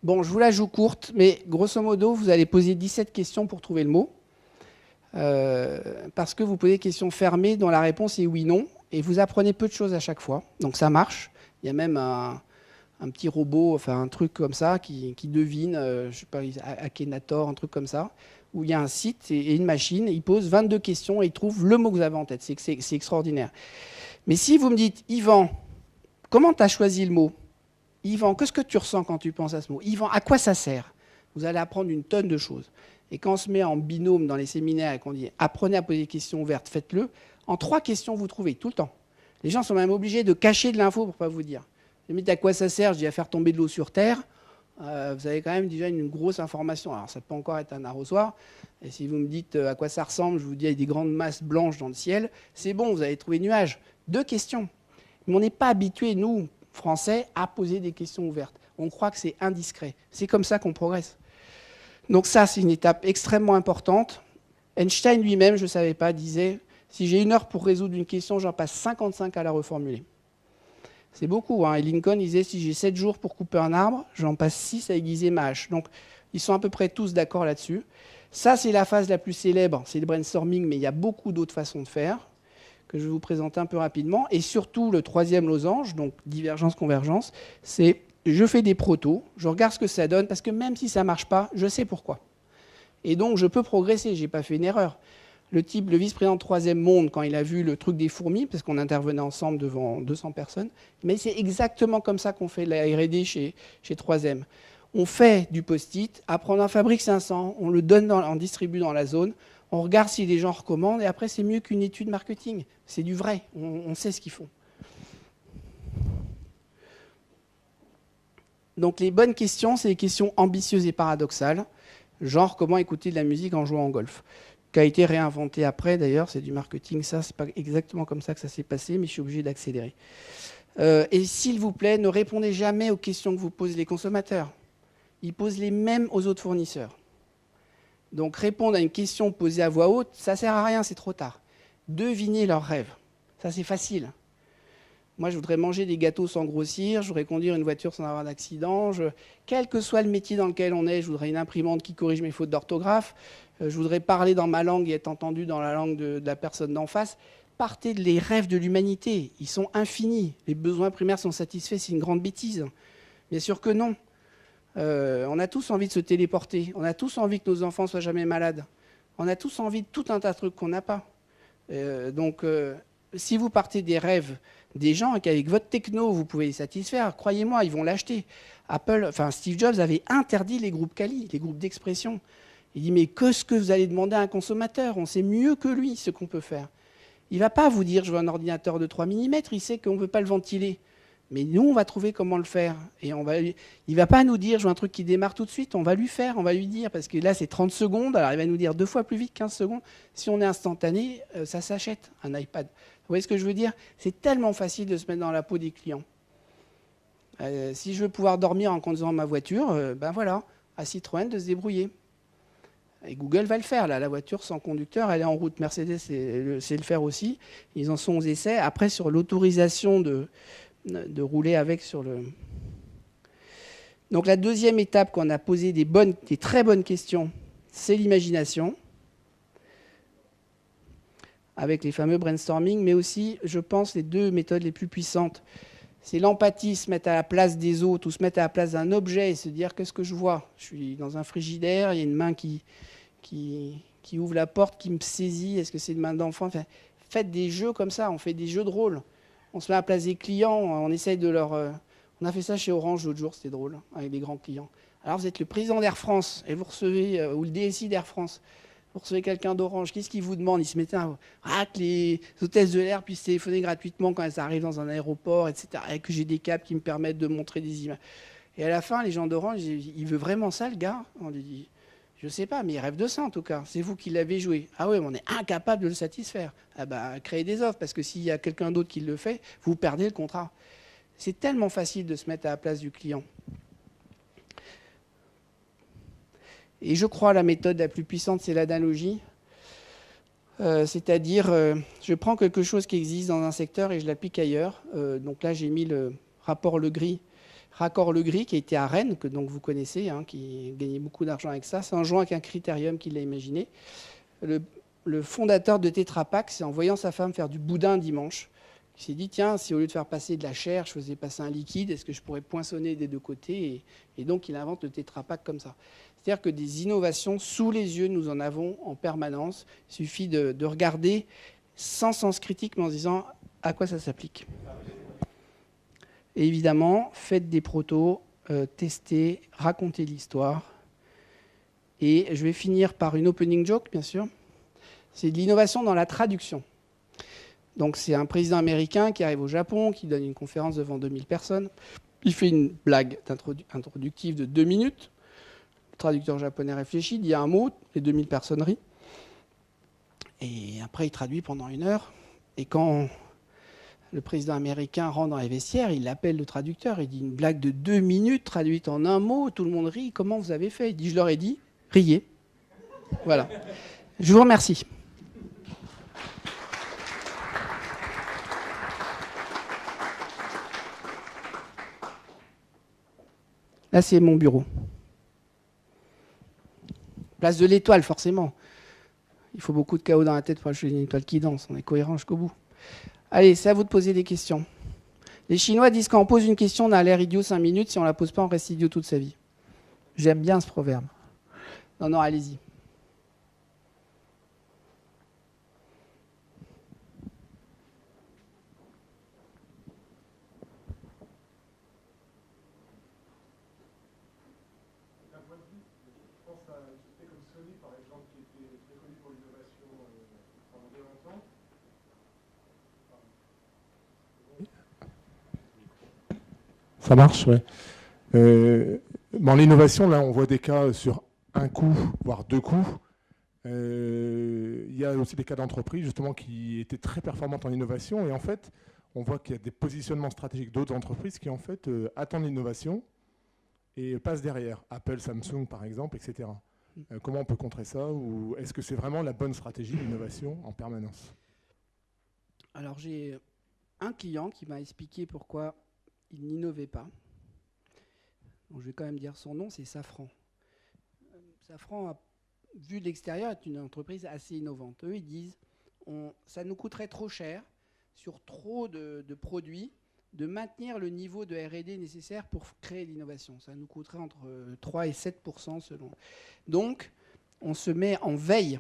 Bon, je vous la joue courte, mais grosso modo, vous allez poser 17 questions pour trouver le mot. Parce que vous posez des questions fermées dont la réponse est oui, non. Et vous apprenez peu de choses à chaque fois. Donc ça marche. Il y a même un petit robot, enfin un truc comme ça, qui devine, je sais pas, Akhenator, un truc comme ça, où il y a un site et une machine. Il pose 22 questions et il trouve le mot que vous avez en tête. C'est extraordinaire. Mais si vous me dites, Yvan, comment tu as choisi le mot? Yvan, qu'est-ce que tu ressens quand tu penses à ce mot? Yvan, à quoi ça sert? Vous allez apprendre une tonne de choses. Et quand on se met en binôme dans les séminaires et qu'on dit apprenez à poser des questions ouvertes, faites-le, en 3 questions, vous trouvez tout le temps. Les gens sont même obligés de cacher de l'info pour ne pas vous dire. Je me dis à quoi ça sert? Je dis à faire tomber de l'eau sur Terre. Vous avez quand même déjà une grosse information. Alors ça peut encore être un arrosoir. Et si vous me dites à quoi ça ressemble, je vous dis il y a des grandes masses blanches dans le ciel. C'est bon, vous avez trouvé nuages. 2 questions. Mais on n'est pas habitués, nous, Français, à poser des questions ouvertes. On croit que c'est indiscret. C'est comme ça qu'on progresse. Donc ça, c'est une étape extrêmement importante. Einstein lui-même, je ne savais pas, disait « Si j'ai 1 heure pour résoudre une question, j'en passe 55 à la reformuler ». C'est beaucoup. Hein. Et Lincoln disait « Si j'ai 7 jours pour couper un arbre, j'en passe 6 à aiguiser ma hache ». Donc ils sont à peu près tous d'accord là-dessus. Ça, c'est la phase la plus célèbre, c'est le brainstorming, mais il y a beaucoup d'autres façons de faire que je vais vous présenter un peu rapidement. Et surtout, le 3e losange, donc divergence-convergence, c'est je fais des protos, je regarde ce que ça donne, parce que même si ça ne marche pas, je sais pourquoi. Et donc, je peux progresser, je n'ai pas fait une erreur. Le vice-président de 3e monde, quand il a vu le truc des fourmis, parce qu'on intervenait ensemble devant 200 personnes, mais c'est exactement comme ça qu'on fait la R&D chez 3M. On fait du post-it, après on en fabrique 500, on le donne, on distribue dans la zone, on regarde si les gens recommandent, et après c'est mieux qu'une étude marketing. C'est du vrai, on sait ce qu'ils font. Donc les bonnes questions, c'est les questions ambitieuses et paradoxales, genre comment écouter de la musique en jouant au golf, qui a été réinventé après d'ailleurs, c'est du marketing, ça c'est pas exactement comme ça que ça s'est passé, mais je suis obligé d'accélérer. Et s'il vous plaît, ne répondez jamais aux questions que vous posent les consommateurs. Ils posent les mêmes aux autres fournisseurs. Donc répondre à une question posée à voix haute, ça ne sert à rien, c'est trop tard. Devinez leurs rêves, ça c'est facile. Moi, je voudrais manger des gâteaux sans grossir, je voudrais conduire une voiture sans avoir d'accident. Quel que soit le métier dans lequel on est, je voudrais une imprimante qui corrige mes fautes d'orthographe. Je voudrais parler dans ma langue et être entendu dans la langue de la personne d'en face. Partez des rêves de l'humanité. Ils sont infinis. Les besoins primaires sont satisfaits, c'est une grande bêtise. Bien sûr que non. On a tous envie de se téléporter. On a tous envie que nos enfants ne soient jamais malades. On a tous envie de tout un tas de trucs qu'on n'a pas. Donc, si vous partez des rêves des gens et qu'avec votre techno, vous pouvez les satisfaire, croyez-moi, ils vont l'acheter. Steve Jobs avait interdit les groupes Kali, les groupes d'expression. Il dit, mais qu'est-ce que vous allez demander à un consommateur? On sait mieux que lui ce qu'on peut faire. Il ne va pas vous dire, je veux un ordinateur de 3 mm, il sait qu'on ne peut pas le ventiler. Mais nous, on va trouver comment le faire. Et il ne va pas nous dire, je veux un truc qui démarre tout de suite, on va lui faire, on va lui dire, parce que là, c'est 30 secondes, alors il va nous dire 2 fois plus vite, 15 secondes. Si on est instantané, ça s'achète, un iPad. Vous voyez ce que je veux dire? C'est tellement facile de se mettre dans la peau des clients. Si je veux pouvoir dormir en conduisant ma voiture, ben voilà, à Citroën de se débrouiller. Et Google va le faire, là, la voiture sans conducteur, elle est en route. Mercedes sait le faire aussi. Ils en sont aux essais. Après, sur l'autorisation de rouler avec sur le... Donc la deuxième étape, quand on a posé des très bonnes questions, c'est l'imagination, avec les fameux brainstorming, mais aussi, je pense, les 2 méthodes les plus puissantes. C'est l'empathie, se mettre à la place des autres, ou se mettre à la place d'un objet et se dire, qu'est-ce que je vois? Je suis dans un frigidaire, il y a une main qui ouvre la porte, qui me saisit, est-ce que c'est une main d'enfant? Enfin, faites des jeux comme ça, on fait des jeux de rôle. On se met à la place des clients, on essaye de leur... On a fait ça chez Orange l'autre jour, c'était drôle, avec des grands clients. Alors vous êtes le président d'Air France, et vous recevez, ou le DSI d'Air France, vous recevez quelqu'un d'Orange, qu'est-ce qu'il vous demande? Il se mettait que les hôtesses de l'air puissent téléphoner gratuitement quand elles arrivent dans un aéroport, etc. Et que j'ai des câbles qui me permettent de montrer des images. Et à la fin, les gens d'Orange, il veut vraiment ça, le gars? On lui dit, je ne sais pas, mais il rêve de ça en tout cas. C'est vous qui l'avez joué. Ah oui, mais on est incapable de le satisfaire. Ah ben, créez des offres, parce que s'il y a quelqu'un d'autre qui le fait, vous perdez le contrat. C'est tellement facile de se mettre à la place du client. Et je crois la méthode la plus puissante, c'est l'analogie. C'est-à-dire, je prends quelque chose qui existe dans un secteur et je l'applique ailleurs. Donc là, j'ai mis le Raccord Legris, qui a été à Rennes, que donc vous connaissez, hein, qui gagnait beaucoup d'argent avec ça. C'est un joint avec un critérium qu'il a imaginé. Le fondateur de Tetra Pak, c'est en voyant sa femme faire du boudin dimanche, il s'est dit, tiens, si au lieu de faire passer de la chair, je faisais passer un liquide, est-ce que je pourrais poinçonner des 2 côtés? Et donc, il invente le Tetra Pak comme ça. C'est-à-dire que des innovations sous les yeux, nous en avons en permanence. Il suffit de regarder sans sens critique, mais en se disant à quoi ça s'applique. Et évidemment, faites des protos, testez, racontez l'histoire. Et je vais finir par une opening joke, bien sûr. C'est de l'innovation dans la traduction. Donc c'est un président américain qui arrive au Japon, qui donne une conférence devant 2000 personnes. Il fait une blague introductive de 2 minutes. Le traducteur japonais réfléchit, dit un mot, les 2000 personnes rient. Et après, il traduit pendant 1 heure. Et quand le président américain rentre dans les vestiaires, il appelle le traducteur. Il dit une blague de 2 minutes traduite en 1 mot. Tout le monde rit. Comment vous avez fait? Il dit, je leur ai dit, riez. Voilà. Je vous remercie. Là, c'est mon bureau. Place de l'Étoile, forcément. Il faut beaucoup de chaos dans la tête pour acheter une étoile qui danse. On est cohérent jusqu'au bout. Allez, c'est à vous de poser des questions. Les Chinois disent quand on pose une question, on a l'air idiot 5 minutes. Si on ne la pose pas, on reste idiot toute sa vie. J'aime bien ce proverbe. Non, allez-y. Ça marche, oui. Dans l'innovation, là, on voit des cas sur un coup, voire 2 coups. Il y a aussi des cas d'entreprises, justement, qui étaient très performantes en innovation. Et en fait, on voit qu'il y a des positionnements stratégiques d'autres entreprises qui, en fait, attendent l'innovation et passent derrière. Apple, Samsung, par exemple, etc. Comment on peut contrer ça? Ou est-ce que c'est vraiment la bonne stratégie d'innovation en permanence? Alors, j'ai un client qui m'a expliqué pourquoi il n'innovait pas. Donc, je vais quand même dire son nom, c'est Safran. Safran, vu de l'extérieur, est une entreprise assez innovante. Eux, ils disent, ça nous coûterait trop cher, sur trop de produits, de maintenir le niveau de R&D nécessaire pour créer l'innovation. Ça nous coûterait entre 3 et 7% selon. Donc, on se met en veille,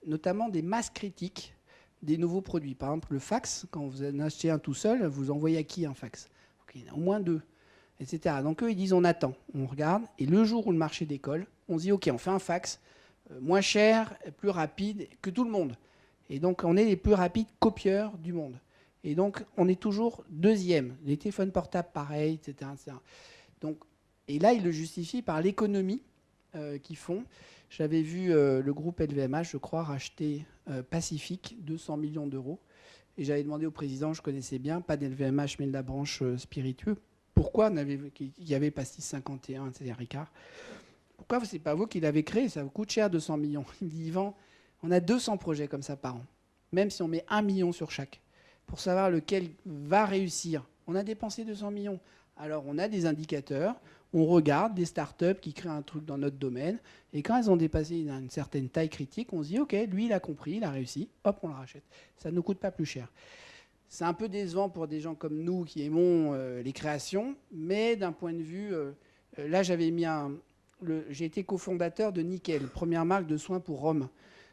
notamment des masses critiques des nouveaux produits. Par exemple, le fax, quand vous en achetez un tout seul, vous envoyez à qui un fax? Il y en a au moins 2, etc. Donc eux, ils disent on attend, on regarde, et le jour où le marché décolle, on se dit ok, on fait un fax moins cher, plus rapide que tout le monde. Et donc, on est les plus rapides copieurs du monde. Et donc, on est toujours deuxième. Les téléphones portables, pareil, etc. etc. Donc, et là, ils le justifient par l'économie qu'ils font. J'avais vu le groupe LVMH, je crois, racheter Pacific, 200 millions d'euros. Et j'avais demandé au président, je connaissais bien, pas d'LVMH, mais de la branche spiritueux, pourquoi il y avait Pastis 51, etc. Ricard. Pourquoi c'est pas vous qui l'avez créé? Ça vous coûte cher, 200 millions. Il me dit, Yvan, on a 200 projets comme ça par an, même si on met 1 million sur chaque, pour savoir lequel va réussir. On a dépensé 200 millions. Alors, on a des indicateurs, on regarde des startups qui créent un truc dans notre domaine, et quand elles ont dépassé une certaine taille critique, on se dit, OK, lui, il a compris, il a réussi, hop, on le rachète. Ça ne nous coûte pas plus cher. C'est un peu décevant pour des gens comme nous qui aimons les créations, mais d'un point de vue... là, j'avais mis j'ai été cofondateur de Nickel, première marque de soins pour Rome.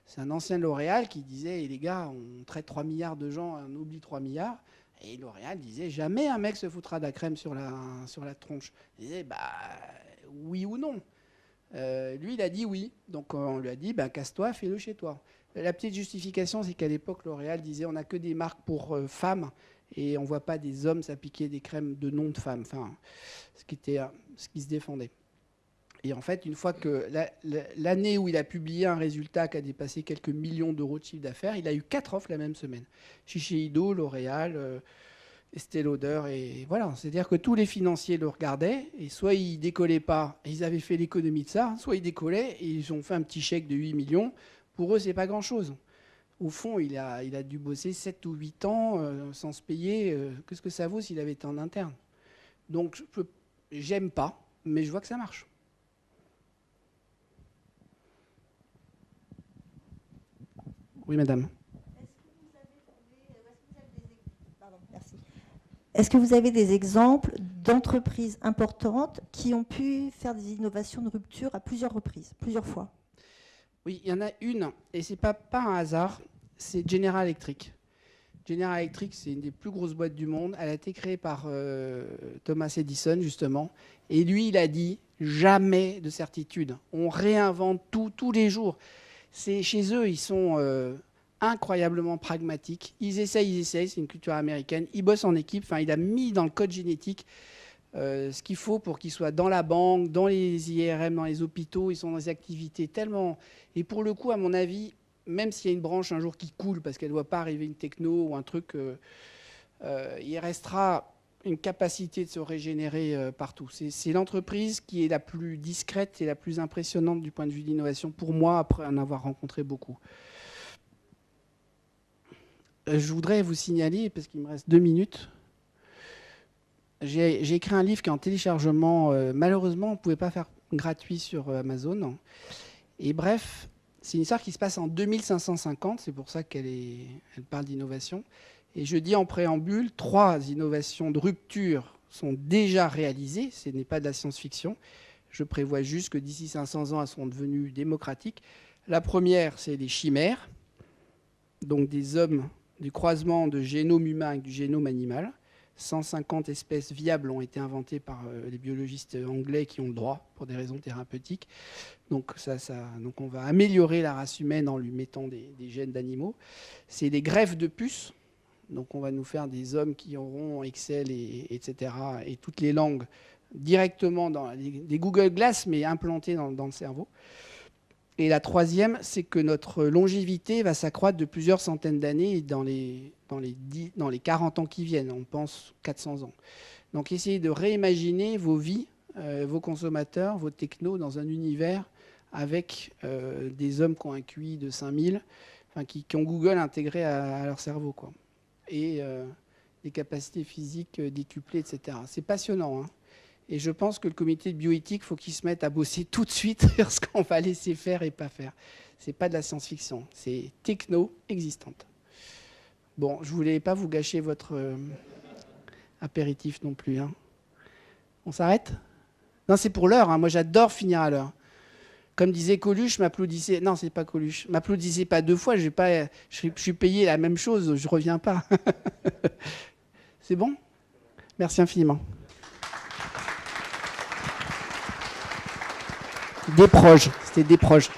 C'est un ancien L'Oréal qui disait, les gars, on traite 3 milliards de gens, on oublie 3 milliards. Et L'Oréal disait, jamais un mec se foutra de la crème sur la tronche. Il disait, bah, oui ou non. Lui, il a dit oui. Donc, on lui a dit, bah, casse-toi, fais-le chez toi. La petite justification, c'est qu'à l'époque, L'Oréal disait, on n'a que des marques pour femmes et on ne voit pas des hommes s'appliquer des crèmes de nom de femmes. Enfin, ce qui se défendait. Et en fait, une fois que l'année où il a publié un résultat qui a dépassé quelques millions d'euros de chiffre d'affaires, il a eu 4 offres la même semaine. Shiseido, L'Oréal, Estée Lauder, et voilà. C'est-à-dire que tous les financiers le regardaient, et soit ils décollaient pas, et ils avaient fait l'économie de ça, soit ils décollaient, et ils ont fait un petit chèque de 8 millions. Pour eux, c'est pas grand-chose. Au fond, il a dû bosser 7 ou 8 ans sans se payer. Qu'est-ce que ça vaut s'il avait été en interne? Donc, j'aime pas, mais je vois que ça marche. Oui, madame. Est-ce que vous avez des exemples d'entreprises importantes qui ont pu faire des innovations de rupture à plusieurs reprises, plusieurs fois? Oui, il y en a une, et ce n'est pas un hasard, c'est General Electric. General Electric, c'est une des plus grosses boîtes du monde. Elle a été créée par Thomas Edison, justement. Et lui, il a dit, jamais de certitude. On réinvente tout, tous les jours. Chez eux, ils sont incroyablement pragmatiques. Ils essayent, c'est une culture américaine. Ils bossent en équipe. Enfin, il a mis dans le code génétique ce qu'il faut pour qu'ils soient dans la banque, dans les IRM, dans les hôpitaux. Ils sont dans des activités tellement... Et pour le coup, à mon avis, même s'il y a une branche un jour qui coule parce qu'elle ne doit pas arriver une techno ou un truc, il restera une capacité de se régénérer partout. C'est l'entreprise qui est la plus discrète et la plus impressionnante du point de vue de l'innovation, pour moi, après en avoir rencontré beaucoup. Je voudrais vous signaler, parce qu'il me reste 2 minutes, j'ai écrit un livre qui est en téléchargement. Malheureusement, on ne pouvait pas faire gratuit sur Amazon. Et bref, c'est une histoire qui se passe en 2550, c'est pour ça qu'elle parle d'innovation. Et je dis en préambule, 3 innovations de rupture sont déjà réalisées. Ce n'est pas de la science-fiction. Je prévois juste que d'ici 500 ans, elles seront devenues démocratiques. La première, c'est les chimères. Donc des hommes, du croisement de génome humain avec du génome animal. 150 espèces viables ont été inventées par les biologistes anglais qui ont le droit pour des raisons thérapeutiques. Donc, donc on va améliorer la race humaine en lui mettant des gènes d'animaux. C'est des greffes de puces. Donc on va nous faire des hommes qui auront Excel, etc. et toutes les langues directement dans des Google Glass, mais implantées dans le cerveau. Et la troisième, c'est que notre longévité va s'accroître de plusieurs centaines d'années dans les 40 ans qui viennent. On pense 400 ans. Donc essayez de réimaginer vos vies, vos consommateurs, vos technos dans un univers avec des hommes qui ont un QI de 5000, enfin, qui ont Google intégré à leur cerveau, quoi. Et des capacités physiques décuplées, etc. C'est passionnant, hein. Et je pense que le comité de bioéthique, il faut qu'il se mette à bosser tout de suite sur ce qu'on va laisser faire et pas faire. Ce n'est pas de la science-fiction, c'est techno existante. Bon, je ne voulais pas vous gâcher votre apéritif non plus, hein. On s'arrête? Non, c'est pour l'heure, hein. Moi, j'adore finir à l'heure. Comme disait Coluche, m'applaudissez... Non, c'est pas Coluche. M'applaudissez pas 2 fois, je suis payé la même chose, je reviens pas. C'est bon? Merci infiniment. Des proches, c'était des proches.